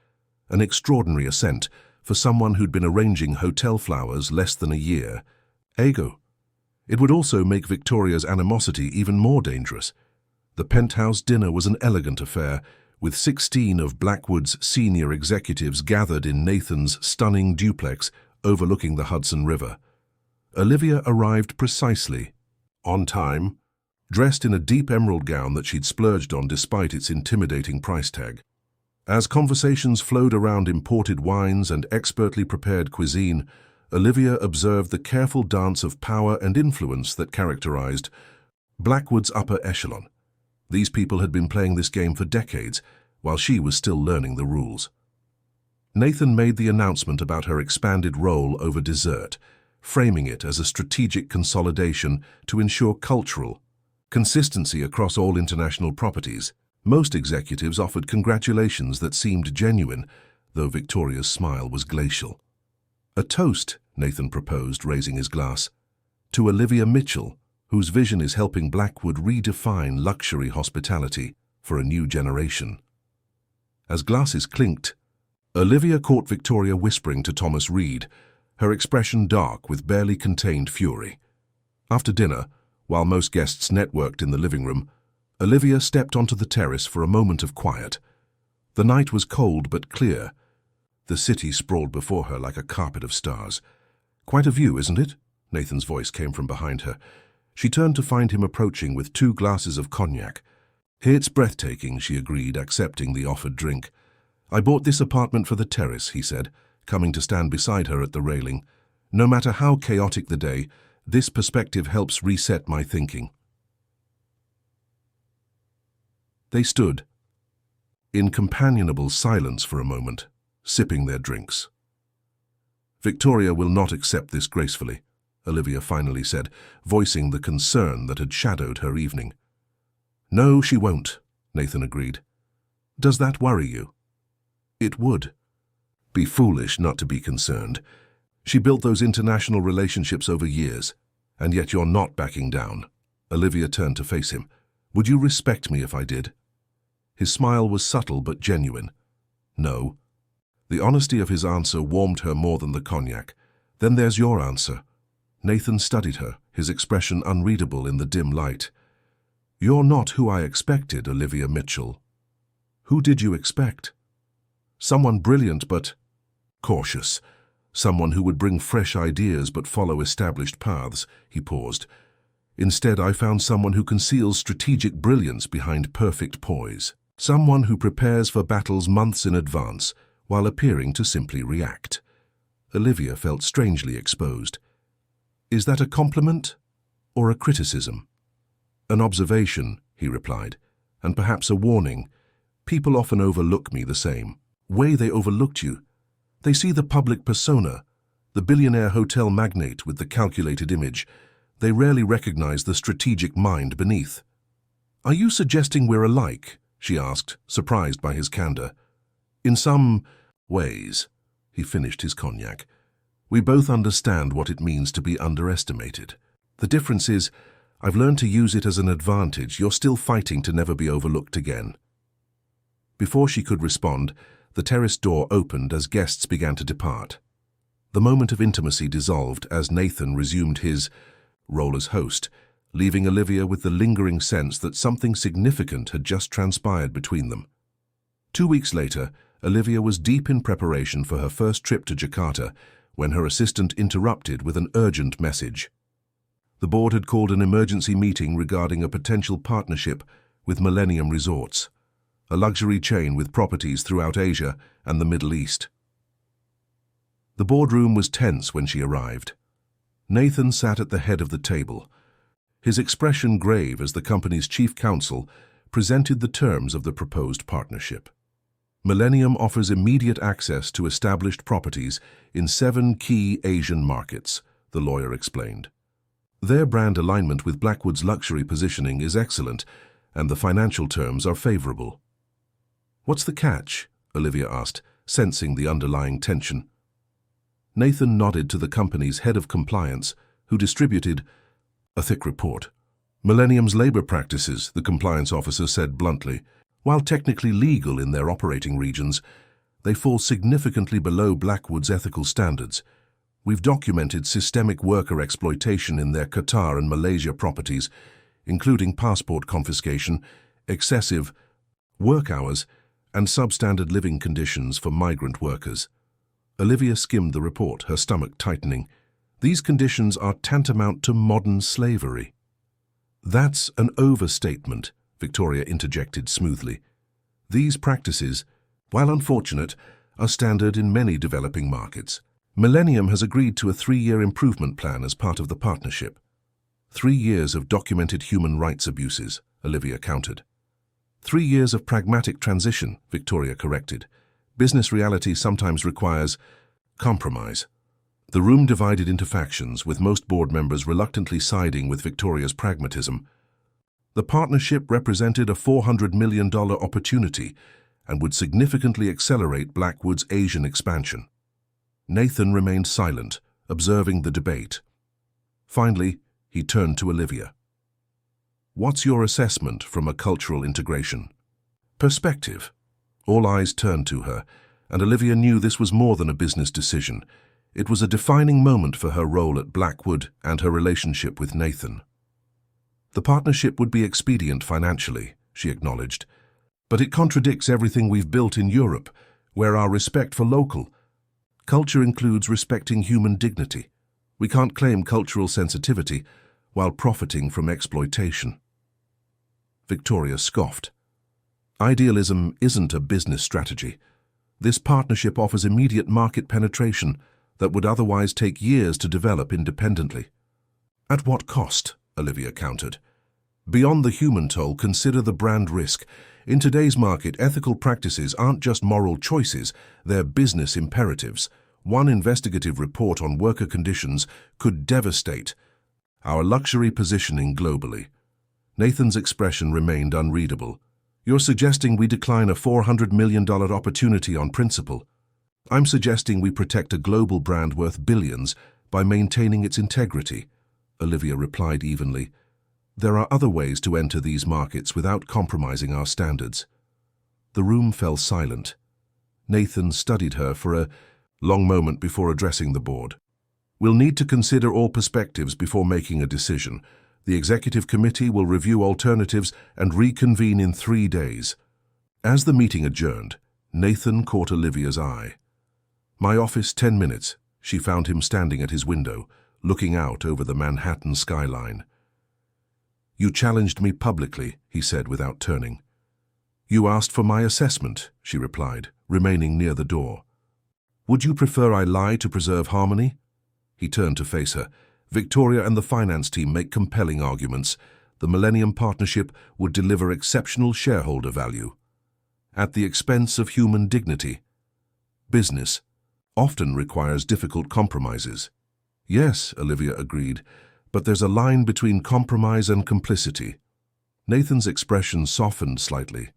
An extraordinary ascent for someone who'd been arranging hotel flowers less than a year. Ego. It would also make Victoria's animosity even more dangerous. The penthouse dinner was an elegant affair, with 16 of Blackwood's senior executives gathered in Nathan's stunning duplex overlooking the Hudson River. Olivia arrived precisely, on time, dressed in a deep emerald gown that she'd splurged on despite its intimidating price tag. As conversations flowed around imported wines and expertly prepared cuisine, Olivia observed the careful dance of power and influence that characterized Blackwood's upper echelon. These people had been playing this game for decades, while she was still learning the rules. Nathan made the announcement about her expanded role over dessert, framing it as a strategic consolidation to ensure cultural consistency across all international properties. Most executives offered congratulations that seemed genuine, though Victoria's smile was glacial. A toast, Nathan proposed, raising his glass, to Olivia Mitchell, whose vision is helping Blackwood redefine luxury hospitality for a new generation. As glasses clinked, Olivia caught Victoria whispering to Thomas Reed, her expression dark with barely contained fury. After dinner, while most guests networked in the living room, Olivia stepped onto the terrace for a moment of quiet. The night was cold but clear. The city sprawled before her like a carpet of stars. "Quite a view, isn't it?" Nathan's voice came from behind her. She turned to find him approaching with 2 glasses of cognac. "It's breathtaking," she agreed, accepting the offered drink. "I bought this apartment for the terrace," he said, coming to stand beside her at the railing. "No matter how chaotic the day, this perspective helps reset my thinking." They stood, in companionable silence for a moment, sipping their drinks. "Victoria will not accept this gracefully," Olivia finally said, voicing the concern that had shadowed her evening. "No, she won't," Nathan agreed. "Does that worry you?" "It would. Be foolish not to be concerned. She built those international relationships over years, and yet you're not backing down." Olivia turned to face him. "Would you respect me if I did?" His smile was subtle but genuine. "No." The honesty of his answer warmed her more than the cognac. "Then there's your answer." Nathan studied her, his expression unreadable in the dim light. "You're not who I expected, Olivia Mitchell." "Who did you expect?" "Someone brilliant but cautious. Someone who would bring fresh ideas but follow established paths." He paused. "Instead, I found someone who conceals strategic brilliance behind perfect poise. Someone who prepares for battles months in advance, while appearing to simply react." Olivia felt strangely exposed. "Is that a compliment or a criticism?" "An observation," he replied, "and perhaps a warning. People often overlook me the same way they overlooked you. They see the public persona, the billionaire hotel magnate with the calculated image. They rarely recognize the strategic mind beneath." "Are you suggesting we're alike?" she asked, surprised by his candor. "In some ways," he finished his cognac. "We both understand what it means to be underestimated. The difference is, I've learned to use it as an advantage. You're still fighting to never be overlooked again." Before she could respond, the terrace door opened as guests began to depart. The moment of intimacy dissolved as Nathan resumed his role as host, leaving Olivia with the lingering sense that something significant had just transpired between them. 2 weeks later, Olivia was deep in preparation for her first trip to Jakarta when her assistant interrupted with an urgent message. The board had called an emergency meeting regarding a potential partnership with Millennium Resorts, a luxury chain with properties throughout Asia and the Middle East. The boardroom was tense when she arrived. Nathan sat at the head of the table, his expression grave as the company's chief counsel presented the terms of the proposed partnership. Millennium offers immediate access to established properties in 7 key Asian markets, the lawyer explained. Their brand alignment with Blackwood's luxury positioning is excellent, and the financial terms are favorable. "What's the catch?" Olivia asked, sensing the underlying tension. Nathan nodded to the company's head of compliance, who distributed a thick report. "Millennium's labor practices," the compliance officer said bluntly, "while technically legal in their operating regions, they fall significantly below Blackwood's ethical standards. We've documented systemic worker exploitation in their Qatar and Malaysia properties, including passport confiscation, excessive work hours, and substandard living conditions for migrant workers." Olivia skimmed the report, her stomach tightening. "These conditions are tantamount to modern slavery." "That's an overstatement," Victoria interjected smoothly. "These practices, while unfortunate, are standard in many developing markets. Millennium has agreed to a 3-year improvement plan as part of the partnership. 3 years of documented human rights abuses," Olivia countered. 3 years of pragmatic transition, Victoria corrected. "Business reality sometimes requires compromise." The room divided into factions, with most board members reluctantly siding with Victoria's pragmatism. The partnership represented a $400 million opportunity and would significantly accelerate Blackwood's Asian expansion. Nathan remained silent, observing the debate. Finally, he turned to Olivia. "What's your assessment from a cultural integration perspective?" All eyes turned to her, and Olivia knew this was more than a business decision. It was a defining moment for her role at Blackwood and her relationship with Nathan. "The partnership would be expedient financially," she acknowledged, "but it contradicts everything we've built in Europe, where our respect for local culture includes respecting human dignity. We can't claim cultural sensitivity while profiting from exploitation." Victoria scoffed. "Idealism isn't a business strategy. This partnership offers immediate market penetration that would otherwise take years to develop independently." "At what cost?" Olivia countered. "Beyond the human toll, consider the brand risk. In today's market, ethical practices aren't just moral choices, they're business imperatives. One investigative report on worker conditions could devastate our luxury positioning globally." Nathan's expression remained unreadable. "You're suggesting we decline a $400 million opportunity on principle. I'm suggesting we protect a global brand worth billions by maintaining its integrity," Olivia replied evenly. "There are other ways to enter these markets without compromising our standards." The room fell silent. Nathan studied her for a long moment before addressing the board. "We'll need to consider all perspectives before making a decision. The executive committee will review alternatives and reconvene in 3 days." As the meeting adjourned, Nathan caught Olivia's eye. "My office, 10 minutes." She found him standing at his window, looking out over the Manhattan skyline. "You challenged me publicly," he said without turning. "You asked for my assessment," she replied, remaining near the door. "Would you prefer I lie to preserve harmony?" He turned to face her. "Victoria and the finance team make compelling arguments. The Millennium Partnership would deliver exceptional shareholder value, at the expense of human dignity. Business often requires difficult compromises." "Yes," Olivia agreed, "but there's a line between compromise and complicity." Nathan's expression softened slightly.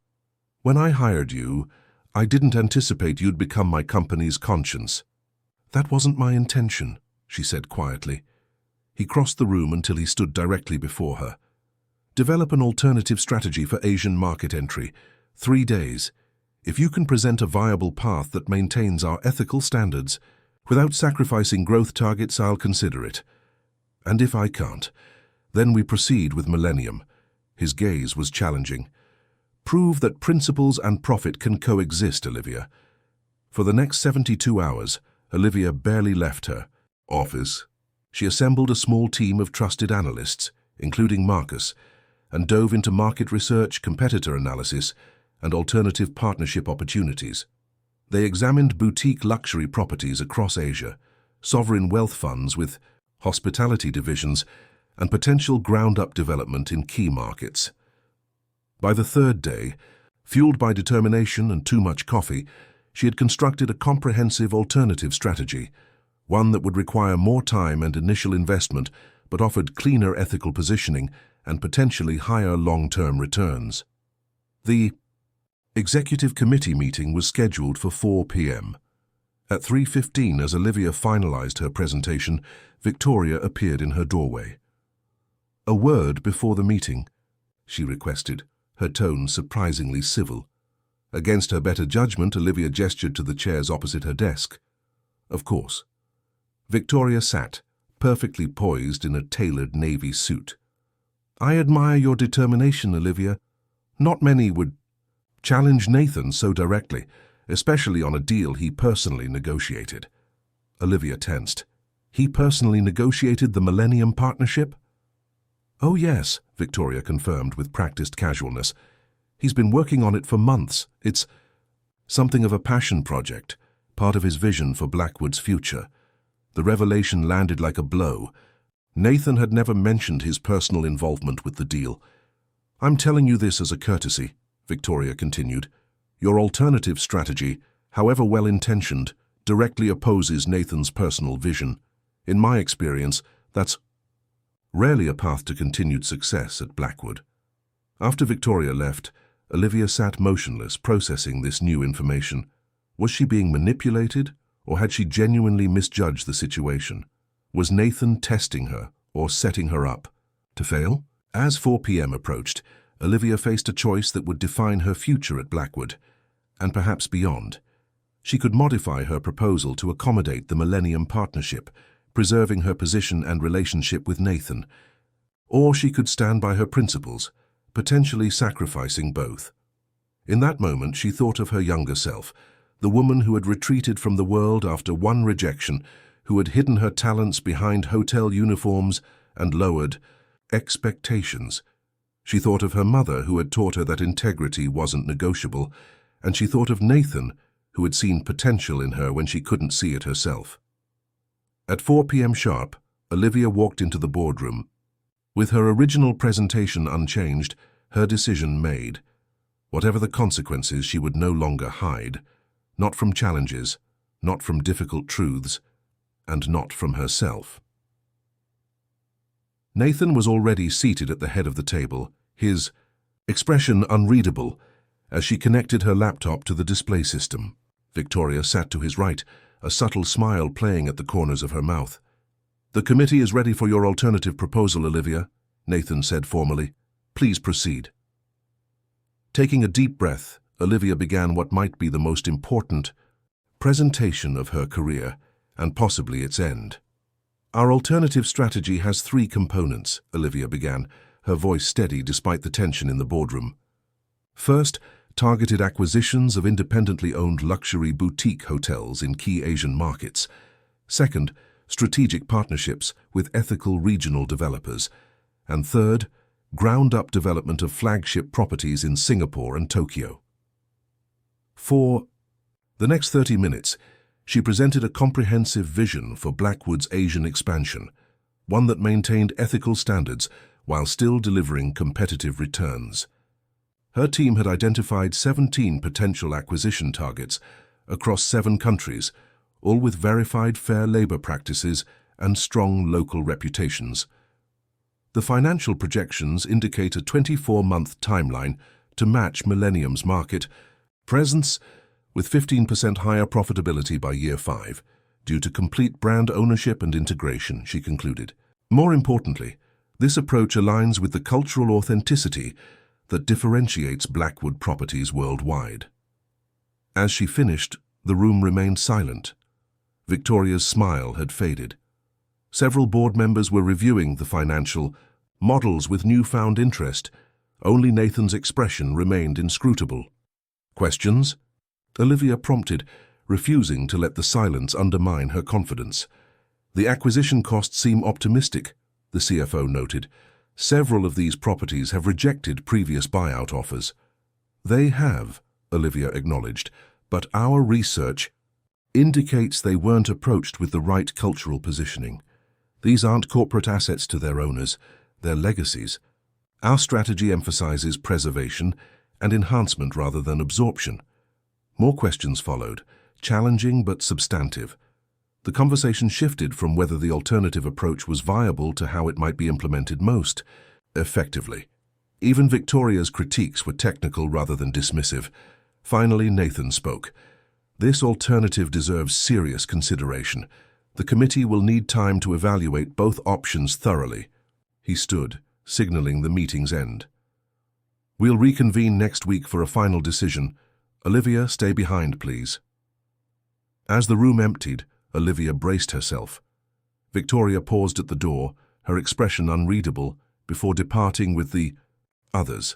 "When I hired you, I didn't anticipate you'd become my company's conscience." "That wasn't my intention," she said quietly. He crossed the room until he stood directly before her. "Develop an alternative strategy for Asian market entry. 3 days. If you can present a viable path that maintains our ethical standards, without sacrificing growth targets, I'll consider it. And if I can't, then we proceed with Millennium." His gaze was challenging. "Prove that principles and profit can coexist, Olivia." For the next 72 hours, Olivia barely left her office. She assembled a small team of trusted analysts, including Marcus, and dove into market research, competitor analysis, and alternative partnership opportunities. They examined boutique luxury properties across Asia, sovereign wealth funds with hospitality divisions, and potential ground-up development in key markets. By the third day, fueled by determination and too much coffee, she had constructed a comprehensive alternative strategy, one that would require more time and initial investment but offered cleaner ethical positioning and potentially higher long-term returns. The executive committee meeting was scheduled for 4 p.m. At 3:15, as Olivia finalized her presentation, Victoria appeared in her doorway. "A word before the meeting," she requested, her tone surprisingly civil. Against her better judgment, Olivia gestured to the chairs opposite her desk. "Of course." Victoria sat, perfectly poised in a tailored navy suit. "I admire your determination, Olivia. Not many would challenge Nathan so directly, especially on a deal he personally negotiated." Olivia tensed. "He personally negotiated the Millennium Partnership?" "Oh yes," Victoria confirmed with practiced casualness. "He's been working on it for months. It's something of a passion project, part of his vision for Blackwood's future." The revelation landed like a blow. Nathan had never mentioned his personal involvement with the deal. "I'm telling you this as a courtesy," Victoria continued. "Your alternative strategy, however well-intentioned, directly opposes Nathan's personal vision. In my experience, that's rarely a path to continued success at Blackwood." After Victoria left, Olivia sat motionless, processing this new information. Was she being manipulated, or had she genuinely misjudged the situation? Was Nathan testing her or setting her up to fail? As 4 p.m. approached, Olivia faced a choice that would define her future at Blackwood, and perhaps beyond. She could modify her proposal to accommodate the Millennium Partnership, preserving her position and relationship with Nathan. Or she could stand by her principles, potentially sacrificing both. In that moment, she thought of her younger self, the woman who had retreated from the world after one rejection, who had hidden her talents behind hotel uniforms and lowered expectations. She thought of her mother, who had taught her that integrity wasn't negotiable, and she thought of Nathan, who had seen potential in her when she couldn't see it herself. At 4 p.m. sharp, Olivia walked into the boardroom. With her original presentation unchanged, her decision made. Whatever the consequences, she would no longer hide. Not from challenges, not from difficult truths, and not from herself. Nathan was already seated at the head of the table, his expression unreadable, as she connected her laptop to the display system. Victoria sat to his right, a subtle smile playing at the corners of her mouth. "The committee is ready for your alternative proposal, Olivia," Nathan said formally. "Please proceed." Taking a deep breath, Olivia began what might be the most important presentation of her career, and possibly its end. "Our alternative strategy has 3 components," Olivia began, her voice steady despite the tension in the boardroom. "First, targeted acquisitions of independently owned luxury boutique hotels in key Asian markets. Second, strategic partnerships with ethical regional developers. And third, ground-up development of flagship properties in Singapore and Tokyo." For the next 30 minutes, she presented a comprehensive vision for Blackwood's Asian expansion, one that maintained ethical standards while still delivering competitive returns. Her team had identified 17 potential acquisition targets across 7 countries, all with verified fair labor practices and strong local reputations. The financial projections indicate a 24-month timeline to match Millennium's market presence, with 15% higher profitability by year 5, due to complete brand ownership and integration, she concluded. More importantly, this approach aligns with the cultural authenticity that differentiates Blackwood properties worldwide. As she finished, the room remained silent. Victoria's smile had faded. Several board members were reviewing the financial models with newfound interest. Only Nathan's expression remained inscrutable. "Questions?" Olivia prompted, refusing to let the silence undermine her confidence. "The acquisition costs seem optimistic," the CFO noted. "Several of these properties have rejected previous buyout offers." "They have," Olivia acknowledged, But our research indicates they weren't approached with the right cultural positioning. These aren't corporate assets to their owners, they're legacies. Our strategy emphasizes preservation and enhancement rather than absorption. More questions followed, challenging but substantive. The conversation shifted from whether the alternative approach was viable to how it might be implemented most effectively. Even Victoria's critiques were technical rather than dismissive. Finally, Nathan spoke. This alternative deserves serious consideration. The committee will need time to evaluate both options thoroughly. He stood, signaling the meeting's end. We'll reconvene next week for a final decision. Olivia, stay behind, please. As the room emptied, Olivia braced herself. Victoria paused at the door, her expression unreadable, before departing with the others.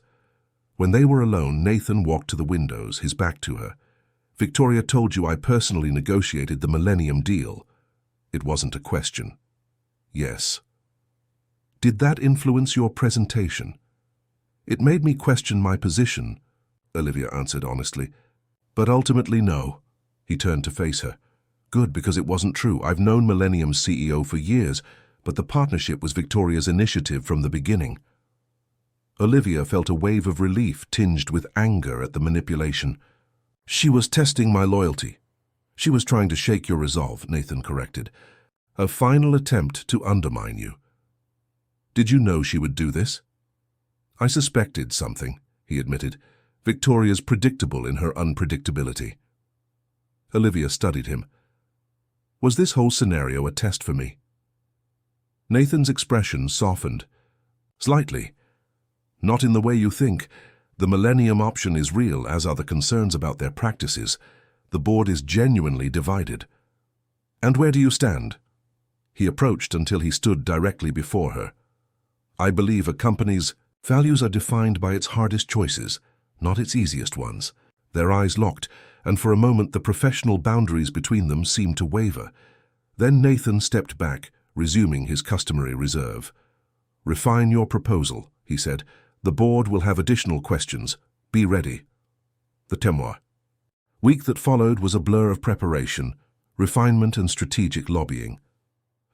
When they were alone, Nathan walked to the windows, his back to her. Victoria told you I personally negotiated the Millennium deal. It wasn't a question. Yes. Did that influence your presentation? It made me question my position, Olivia answered honestly. But ultimately, no. He turned to face her. Good, because it wasn't true. I've known Millennium's CEO for years, but the partnership was Victoria's initiative from the beginning. Olivia felt a wave of relief tinged with anger at the manipulation. She was testing my loyalty. She was trying to shake your resolve, Nathan corrected. A final attempt to undermine you. Did you know she would do this? I suspected something, he admitted. Victoria's predictable in her unpredictability. Olivia studied him. Was this whole scenario a test for me? Nathan's expression softened. Slightly. Not in the way you think. The Millennium option is real, as are the concerns about their practices. The board is genuinely divided. And where do you stand? He approached until he stood directly before her. I believe a company's values are defined by its hardest choices, not its easiest ones. Their eyes locked, and for a moment the professional boundaries between them seemed to waver. Then Nathan stepped back, resuming his customary reserve. Refine your proposal, he said. The board will have additional questions. Be ready. The témoin. Week that followed was a blur of preparation, refinement and strategic lobbying.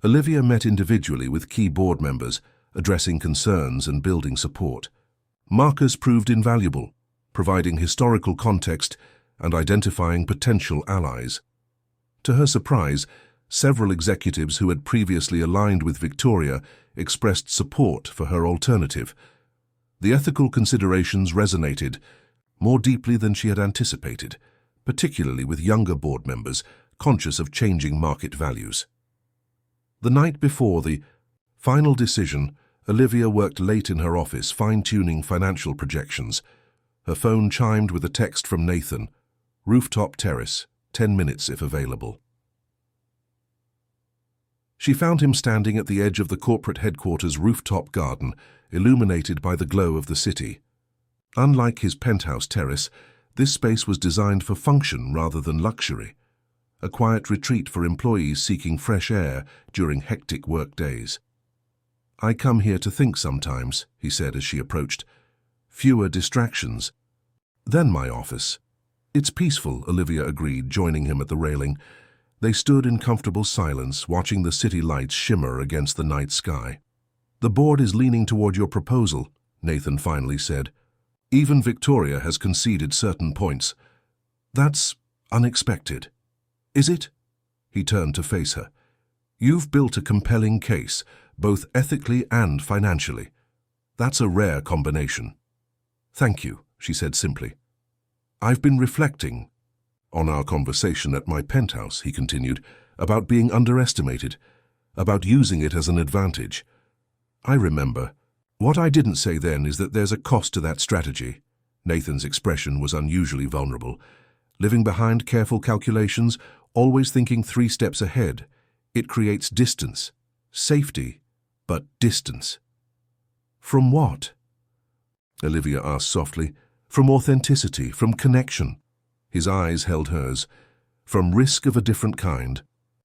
Olivia met individually with key board members, addressing concerns and building support. Marcus proved invaluable, providing historical context and identifying potential allies. To her surprise, several executives who had previously aligned with Victoria expressed support for her alternative. The ethical considerations resonated more deeply than she had anticipated, particularly with younger board members conscious of changing market values. The night before the final decision, Olivia worked late in her office, fine-tuning financial projections. Her phone chimed with a text from Nathan. Rooftop terrace, 10 minutes if available. She found him standing at the edge of the corporate headquarters' rooftop garden, illuminated by the glow of the city. Unlike his penthouse terrace, this space was designed for function rather than luxury, a quiet retreat for employees seeking fresh air during hectic work days. I come here to think sometimes, he said as she approached. Fewer distractions. Then my office. It's peaceful, Olivia agreed, joining him at the railing. They stood in comfortable silence, watching the city lights shimmer against the night sky. The board is leaning toward your proposal, Nathan finally said. Even Victoria has conceded certain points. That's unexpected. Is it? He turned to face her. You've built a compelling case, both ethically and financially. That's a rare combination. Thank you, she said simply. I've been reflecting on our conversation at my penthouse, he continued, about being underestimated, about using it as an advantage. I remember. What I didn't say then is that there's a cost to that strategy. Nathan's expression was unusually vulnerable. Living behind careful calculations, always thinking 3 steps ahead. It creates distance. Safety, but distance. From what? Olivia asked softly. From authenticity, from connection. His eyes held hers. From risk of a different kind.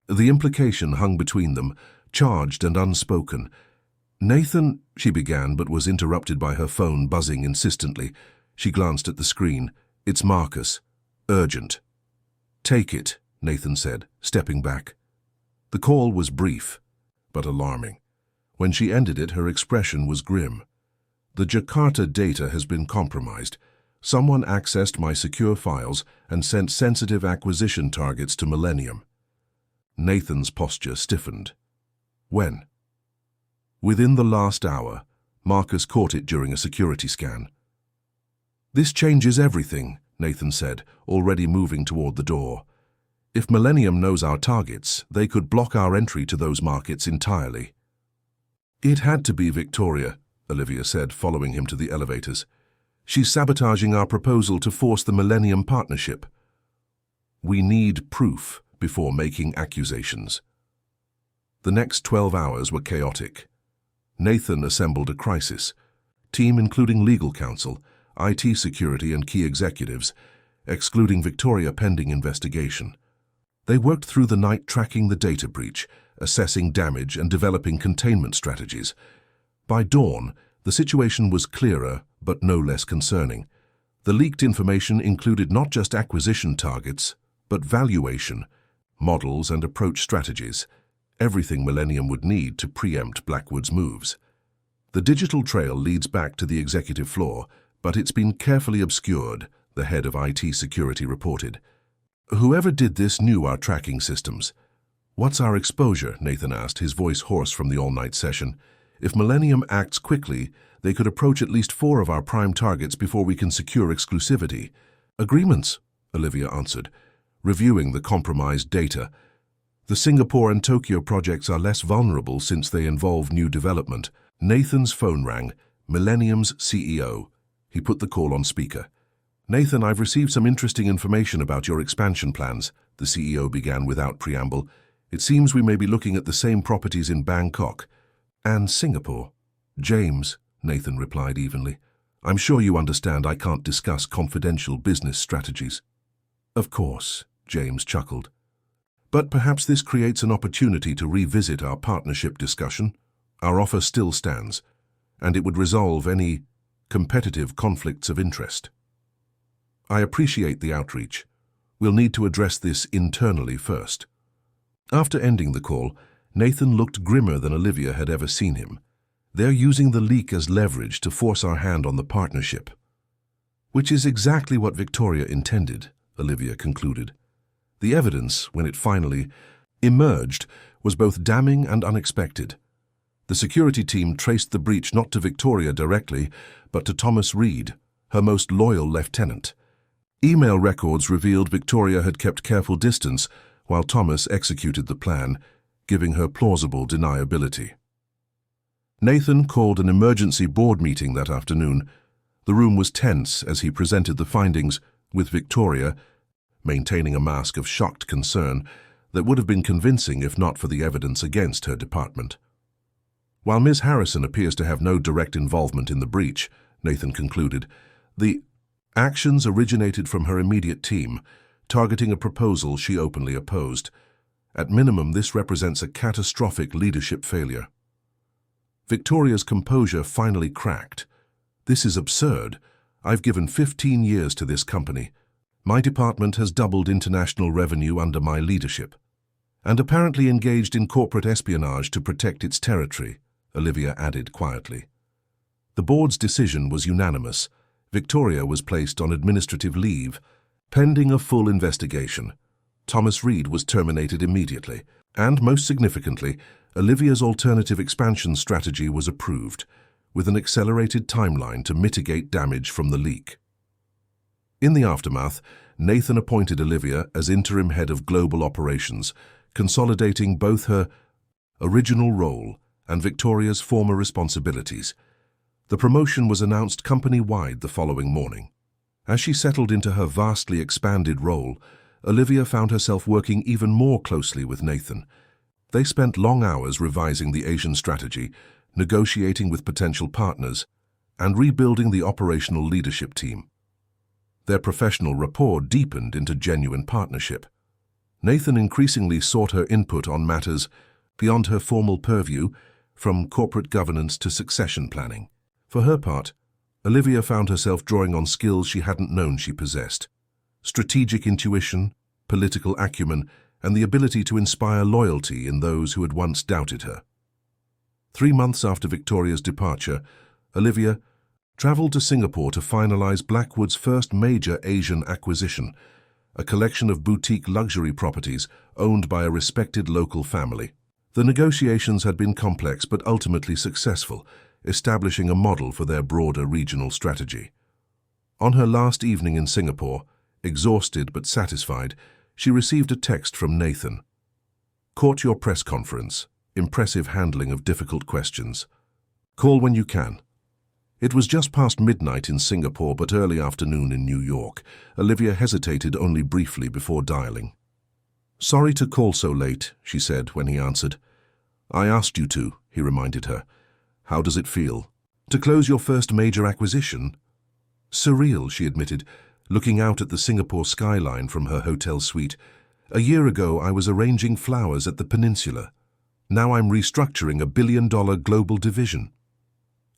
The implication hung between them, charged and unspoken. Nathan, she began, but was interrupted by her phone buzzing insistently. She glanced at the screen. It's Marcus. Urgent. "Take it," Nathan said, stepping back. The call was brief, but alarming. When she ended it, her expression was grim. "The Jakarta data has been compromised. Someone accessed my secure files and sent sensitive acquisition targets to Millennium." Nathan's posture stiffened. "When?" "Within the last hour. Marcus caught it during a security scan." "This changes everything," Nathan said, already moving toward the door. "If Millennium knows our targets, they could block our entry to those markets entirely." "It had to be Victoria," Olivia said, following him to the elevators. "She's sabotaging our proposal to force the Millennium partnership." "We need proof before making accusations." The next 12 hours were chaotic. Nathan assembled a crisis team including legal counsel, IT security and key executives, excluding Victoria pending investigation. They worked through the night tracking the data breach, assessing damage and developing containment strategies. By dawn, the situation was clearer but no less concerning. The leaked information included not just acquisition targets, but valuation, models and approach strategies, everything Millennium would need to preempt Blackwood's moves. The digital trail leads back to the executive floor, but it's been carefully obscured, the head of IT security reported. "Whoever did this knew our tracking systems." "What's our exposure?" Nathan asked, his voice hoarse from the all-night session. "If Millennium acts quickly, they could approach at least 4 of our prime targets before we can secure exclusivity." "Agreements," Olivia answered, reviewing the compromised data. "The Singapore and Tokyo projects are less vulnerable since they involve new development." Nathan's phone rang, Millennium's CEO. He put the call on speaker. "Nathan, I've received some interesting information about your expansion plans," the CEO began without preamble. "It seems we may be looking at the same properties in Bangkok and Singapore." "James," Nathan replied evenly, "I'm sure you understand I can't discuss confidential business strategies." "Of course," James chuckled. "But perhaps this creates an opportunity to revisit our partnership discussion. Our offer still stands, and it would resolve any competitive conflicts of interest." "I appreciate the outreach. We'll need to address this internally first." After ending the call, Nathan looked grimmer than Olivia had ever seen him. "They're using the leak as leverage to force our hand on the partnership." "Which is exactly what Victoria intended," Olivia concluded. The evidence, when it finally emerged, was both damning and unexpected. The security team traced the breach not to Victoria directly, but to Thomas Reed, her most loyal lieutenant. Email records revealed Victoria had kept careful distance while Thomas executed the plan, giving her plausible deniability. Nathan called an emergency board meeting that afternoon. The room was tense as he presented the findings, with Victoria maintaining a mask of shocked concern that would have been convincing if not for the evidence against her department. "While Ms. Harrison appears to have no direct involvement in the breach," Nathan concluded, "the actions originated from her immediate team, targeting a proposal she openly opposed. At minimum, this represents a catastrophic leadership failure." Victoria's composure finally cracked. "This is absurd. I've given 15 years to this company. My department has doubled international revenue under my leadership, and apparently engaged in corporate espionage to protect its territory," Olivia added quietly. The board's decision was unanimous. Victoria was placed on administrative leave, pending a full investigation. Thomas Reed was terminated immediately, and most significantly, Olivia's alternative expansion strategy was approved, with an accelerated timeline to mitigate damage from the leak. In the aftermath, Nathan appointed Olivia as interim head of global operations, consolidating both her original role and Victoria's former responsibilities. The promotion was announced company-wide the following morning. As she settled into her vastly expanded role, Olivia found herself working even more closely with Nathan. They spent long hours revising the Asian strategy, negotiating with potential partners, and rebuilding the operational leadership team. Their professional rapport deepened into genuine partnership. Nathan increasingly sought her input on matters beyond her formal purview, from corporate governance to succession planning. For her part, Olivia found herself drawing on skills she hadn't known she possessed: strategic intuition, political acumen, and the ability to inspire loyalty in those who had once doubted her. 3 months after Victoria's departure, Olivia traveled to Singapore to finalize Blackwood's first major Asian acquisition, a collection of boutique luxury properties owned by a respected local family. The negotiations had been complex but ultimately successful, establishing a model for their broader regional strategy. On her last evening in Singapore, exhausted but satisfied, she received a text from Nathan. "Caught your press conference. Impressive handling of difficult questions. Call when you can." It was just past midnight in Singapore but early afternoon in New York. Olivia hesitated only briefly before dialing. "Sorry to call so late," she said when he answered. "I asked you to," he reminded her. "How does it feel? To close your first major acquisition?" "Surreal," she admitted, looking out at the Singapore skyline from her hotel suite. "A year ago I was arranging flowers at the Peninsula. Now I'm restructuring a billion-dollar global division."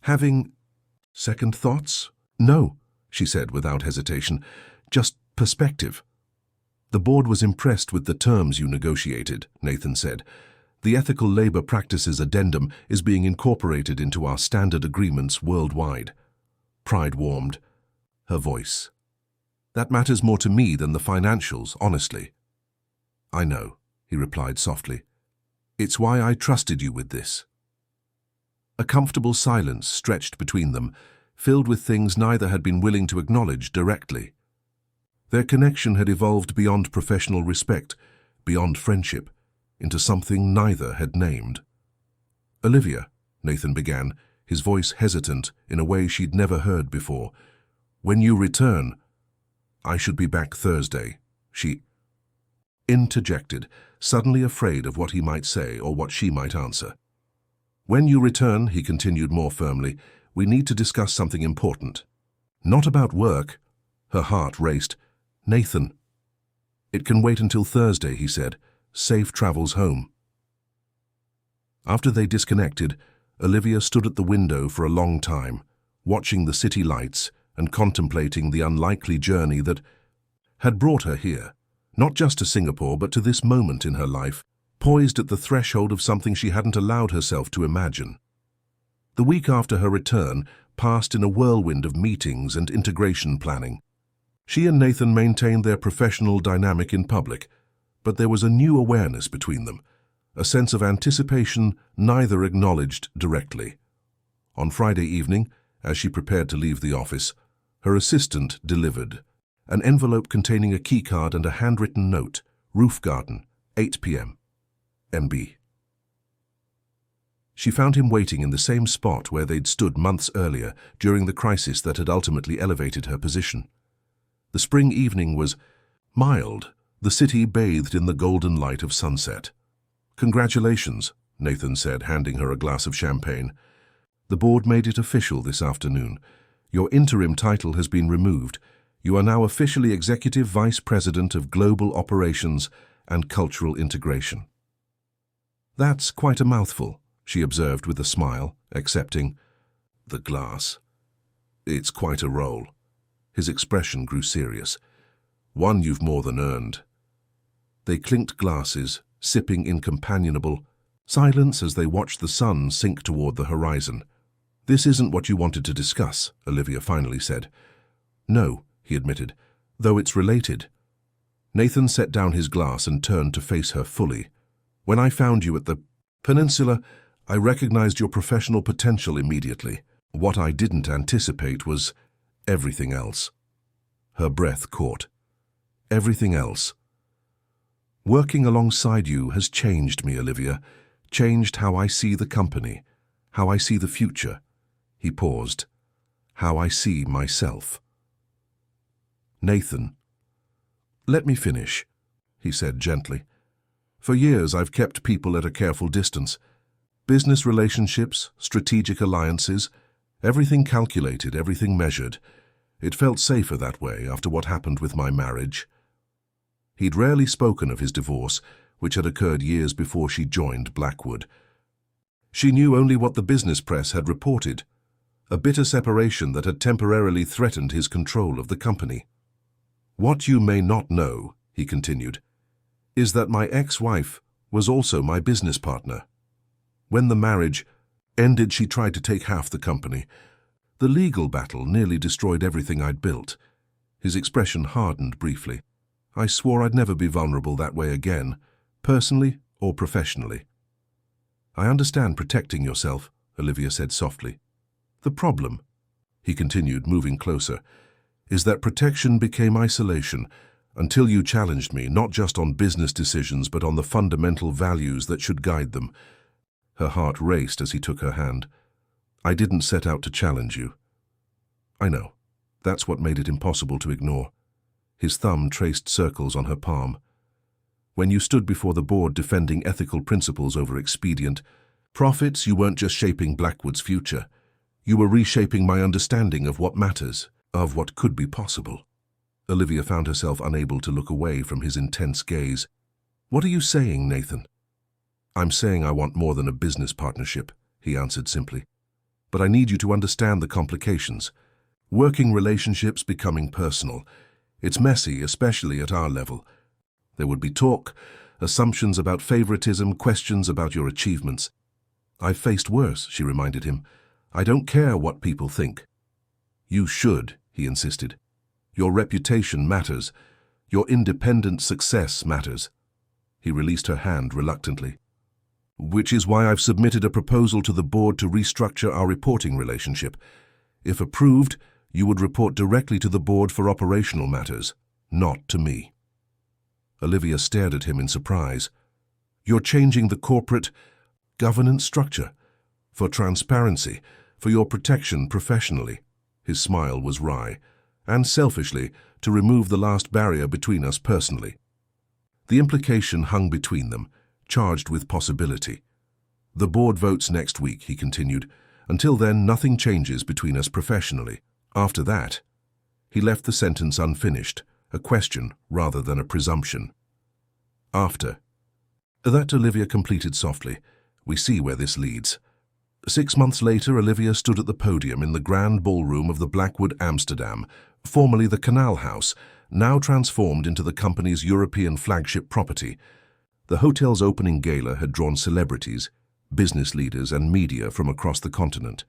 "Having second thoughts?" "No," she said without hesitation. "Just perspective." "The board was impressed with the terms you negotiated," Nathan said. "The Ethical Labor Practices Addendum is being incorporated into our standard agreements worldwide." Pride warmed her voice. "That matters more to me than the financials, honestly." "I know," he replied softly. "It's why I trusted you with this." A comfortable silence stretched between them, filled with things neither had been willing to acknowledge directly. Their connection had evolved beyond professional respect, beyond friendship, into something neither had named. "Olivia," Nathan began, his voice hesitant in a way she'd never heard before. "When you return—" "I should be back Thursday," she interjected, suddenly afraid of what he might say or what she might answer. "When you return," he continued more firmly, "we need to discuss something important. Not about work." Her heart raced. "Nathan." "It can wait until Thursday," he said. "Safe travels home." After they disconnected, Olivia stood at the window for a long time, watching the city lights and contemplating the unlikely journey that had brought her here, not just to Singapore but to this moment in her life, poised at the threshold of something she hadn't allowed herself to imagine. The week after her return passed in a whirlwind of meetings and integration planning. She and Nathan maintained their professional dynamic in public, but there was a new awareness between them, a sense of anticipation neither acknowledged directly. On Friday evening, as she prepared to leave the office, her assistant delivered an envelope containing a keycard and a handwritten note, "Roof Garden, 8 p.m. NB." She found him waiting in the same spot where they'd stood months earlier during the crisis that had ultimately elevated her position. The spring evening was mild, the city bathed in the golden light of sunset. "Congratulations," Nathan said, handing her a glass of champagne. "The board made it official this afternoon. Your interim title has been removed. You are now officially Executive Vice President of Global Operations and Cultural Integration." "That's quite a mouthful," she observed with a smile, accepting the glass. "It's quite a role." His expression grew serious. "One you've more than earned." They clinked glasses, sipping in companionable silence as they watched the sun sink toward the horizon. "This isn't what you wanted to discuss," Olivia finally said. "No," he admitted, "though it's related." Nathan set down his glass and turned to face her fully. "When I found you at the Peninsula, I recognized your professional potential immediately. What I didn't anticipate was everything else." Her breath caught. "Everything else." "Working alongside you has changed me, Olivia, changed how I see the company, how I see the future." He paused. "How I see myself." "Nathan." "Let me finish," he said gently. "For years I've kept people at a careful distance. Business relationships, strategic alliances, everything calculated, everything measured. It felt safer that way after what happened with my marriage." He'd rarely spoken of his divorce, which had occurred years before she joined Blackwood. She knew only what the business press had reported, a bitter separation that had temporarily threatened his control of the company. "What you may not know," he continued, is that my ex-wife was also my business partner. When the marriage ended, she tried to take half the company. The legal battle nearly destroyed everything I'd built. His expression hardened briefly. I swore I'd never be vulnerable that way again, personally or professionally. I understand protecting yourself, Olivia said softly. The problem, he continued, moving closer, is that protection became isolation until you challenged me, not just on business decisions, but on the fundamental values that should guide them. Her heart raced as he took her hand. I didn't set out to challenge you. I know. That's what made it impossible to ignore. His thumb traced circles on her palm. When you stood before the board defending ethical principles over expedient profits, you weren't just shaping Blackwood's future. You were reshaping my understanding of what matters, of what could be possible. Olivia found herself unable to look away from his intense gaze. What are you saying, Nathan? I'm saying I want more than a business partnership, he answered simply. But I need you to understand the complications. Working relationships becoming personal. It's messy, especially at our level. There would be talk, assumptions about favoritism, questions about your achievements. I've faced worse, she reminded him. I don't care what people think. You should, he insisted. Your reputation matters. Your independent success matters. He released her hand reluctantly. Which is why I've submitted a proposal to the board to restructure our reporting relationship. If approved, you would report directly to the board for operational matters, not to me. Olivia stared at him in surprise. You're changing the corporate governance structure for transparency, for your protection professionally. His smile was wry, and selfishly, to remove the last barrier between us personally. The implication hung between them, charged with possibility. The board votes next week, he continued. Until then, nothing changes between us professionally. After that, he left the sentence unfinished, a question rather than a presumption. After. That Olivia completed softly. We see where this leads. 6 months later, Olivia stood at the podium in the grand ballroom of the Blackwood Amsterdam, formerly the Canal House, now transformed into the company's European flagship property. The hotel's opening gala had drawn celebrities, business leaders, and media from across the continent.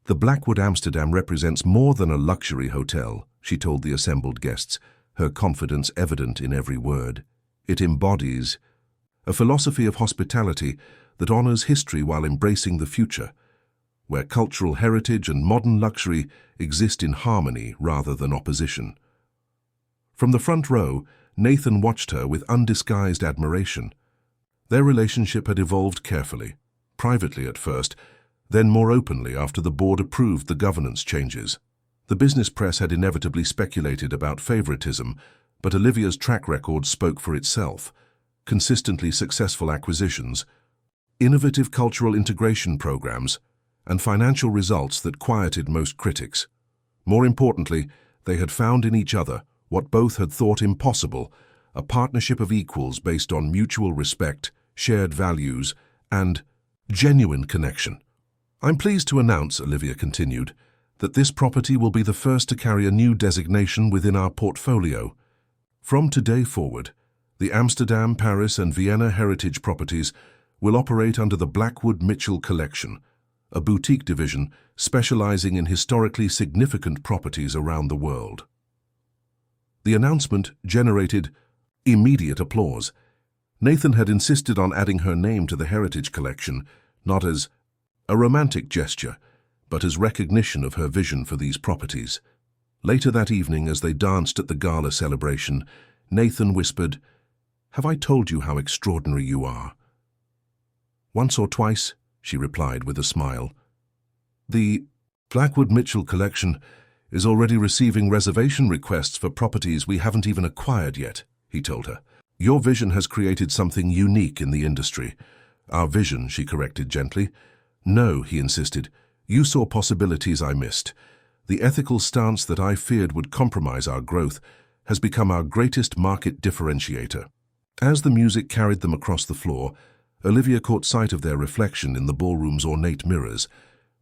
The Blackwood Amsterdam represents more than a luxury hotel, she told the assembled guests, her confidence evident in every word. It embodies a philosophy of hospitality that honors history while embracing the future, where cultural heritage and modern luxury exist in harmony rather than opposition. From the front row, Nathan watched her with undisguised admiration. Their relationship had evolved carefully, privately at first, then more openly after the board approved the governance changes. The business press had inevitably speculated about favoritism, but Olivia's track record spoke for itself. Consistently successful acquisitions, innovative cultural integration programs, and financial results that quieted most critics. More importantly, they had found in each other what both had thought impossible, a partnership of equals based on mutual respect, shared values, and genuine connection. I'm pleased to announce, Olivia continued, that this property will be the first to carry a new designation within our portfolio. From today forward, the Amsterdam, Paris, and Vienna heritage properties will operate under the Blackwood Mitchell Collection, a boutique division specializing in historically significant properties around the world. The announcement generated immediate applause. Nathan had insisted on adding her name to the heritage collection, not as a romantic gesture, but as recognition of her vision for these properties. Later that evening, as they danced at the gala celebration, Nathan whispered, "Have I told you how extraordinary you are?" "Once or twice," she replied with a smile. "The Blackwood Mitchell Collection is already receiving reservation requests for properties we haven't even acquired yet," he told her. "Your vision has created something unique in the industry." "Our vision," she corrected gently. "No," he insisted. "You saw possibilities I missed. The ethical stance that I feared would compromise our growth has become our greatest market differentiator." As the music carried them across the floor, Olivia caught sight of their reflection in the ballroom's ornate mirrors,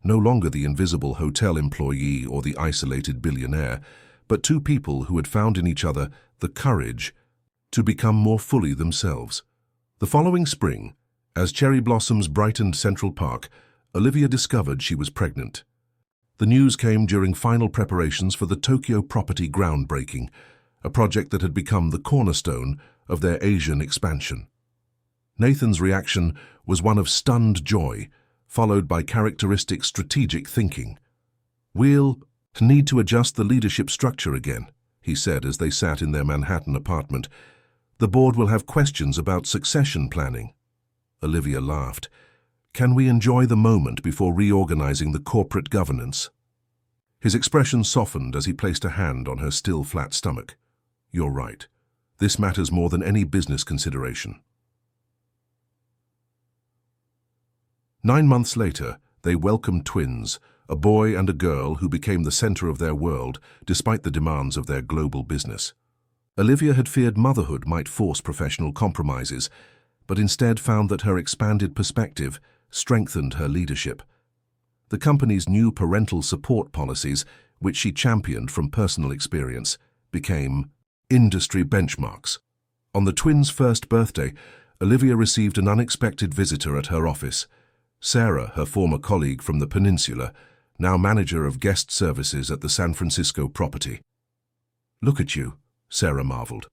no longer the invisible hotel employee or the isolated billionaire, but two people who had found in each other the courage to become more fully themselves. The following spring, as cherry blossoms brightened Central Park, Olivia discovered she was pregnant. The news came during final preparations for the Tokyo property groundbreaking, a project that had become the cornerstone of their Asian expansion. Nathan's reaction was one of stunned joy, followed by characteristic strategic thinking. "We'll need to adjust the leadership structure again," he said as they sat in their Manhattan apartment. "The board will have questions about succession planning." Olivia laughed. "Can we enjoy the moment before reorganizing the corporate governance?" His expression softened as he placed a hand on her still flat stomach. "You're right. This matters more than any business consideration." 9 months later, they welcomed twins, a boy and a girl who became the center of their world despite the demands of their global business. Olivia had feared motherhood might force professional compromises, but instead found that her expanded perspective strengthened her leadership. The company's new parental support policies, which she championed from personal experience, became industry benchmarks. On the twins' first birthday, Olivia received an unexpected visitor at her office. Sarah, her former colleague from the peninsula, now manager of guest services at the San Francisco property. "Look at you," Sarah marveled,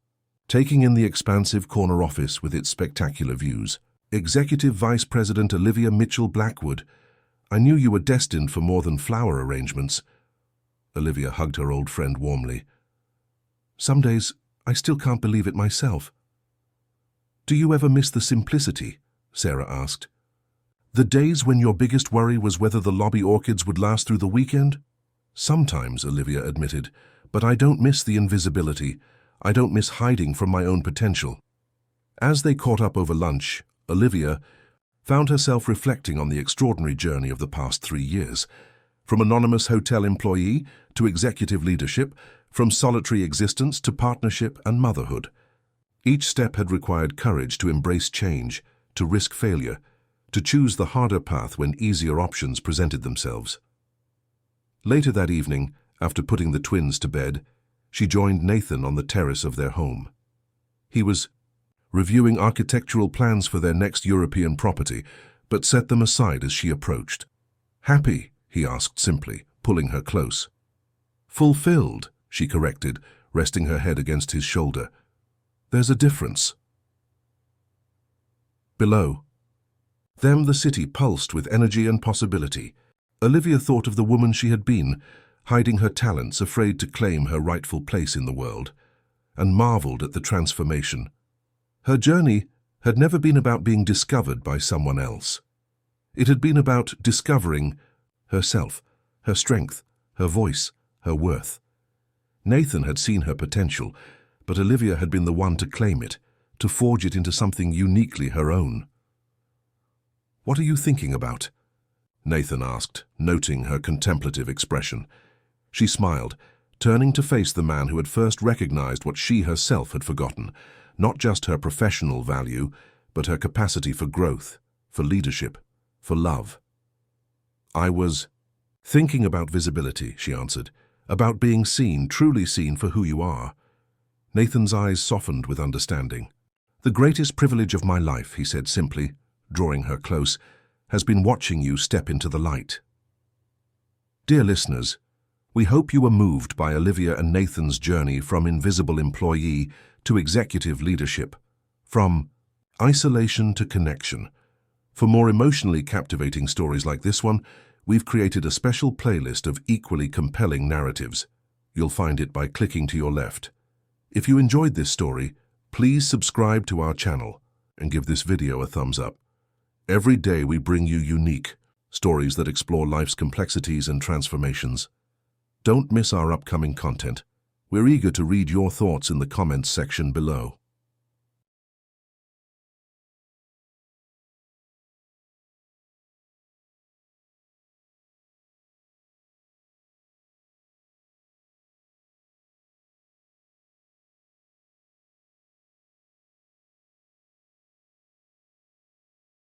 taking in the expansive corner office with its spectacular views. "Executive Vice President Olivia Mitchell Blackwood. I knew you were destined for more than flower arrangements." Olivia hugged her old friend warmly. "Some days, I still can't believe it myself." "Do you ever miss the simplicity?" Sarah asked. "The days when your biggest worry was whether the lobby orchids would last through the weekend?" "Sometimes," Olivia admitted, "but I don't miss the invisibility. I don't miss hiding from my own potential." As they caught up over lunch, Olivia found herself reflecting on the extraordinary journey of the past 3 years. From anonymous hotel employee to executive leadership, from solitary existence to partnership and motherhood. Each step had required courage to embrace change, to risk failure, to choose the harder path when easier options presented themselves. Later that evening, after putting the twins to bed, she joined Nathan on the terrace of their home. He was reviewing architectural plans for their next European property, but set them aside as she approached. "Happy?" he asked simply, pulling her close. "Fulfilled," she corrected, resting her head against his shoulder. "There's a difference." Below them, the city pulsed with energy and possibility. Olivia thought of the woman she had been, hiding her talents, afraid to claim her rightful place in the world, and marveled at the transformation. Her journey had never been about being discovered by someone else. It had been about discovering herself, her strength, her voice, her worth. Nathan had seen her potential, but Olivia had been the one to claim it, to forge it into something uniquely her own. "What are you thinking about?" Nathan asked, noting her contemplative expression. She smiled, turning to face the man who had first recognized what she herself had forgotten, not just her professional value, but her capacity for growth, for leadership, for love. "I was thinking about visibility," she answered, "about being seen, truly seen for who you are." Nathan's eyes softened with understanding. "The greatest privilege of my life," he said simply, drawing her close, "has been watching you step into the light." Dear listeners, we hope you were moved by Olivia and Nathan's journey from invisible employee to executive leadership, from isolation to connection. For more emotionally captivating stories like this one, we've created a special playlist of equally compelling narratives. You'll find it by clicking to your left. If you enjoyed this story, please subscribe to our channel and give this video a thumbs up. Every day we bring you unique stories that explore life's complexities and transformations. Don't miss our upcoming content. We're eager to read your thoughts in the comments section below.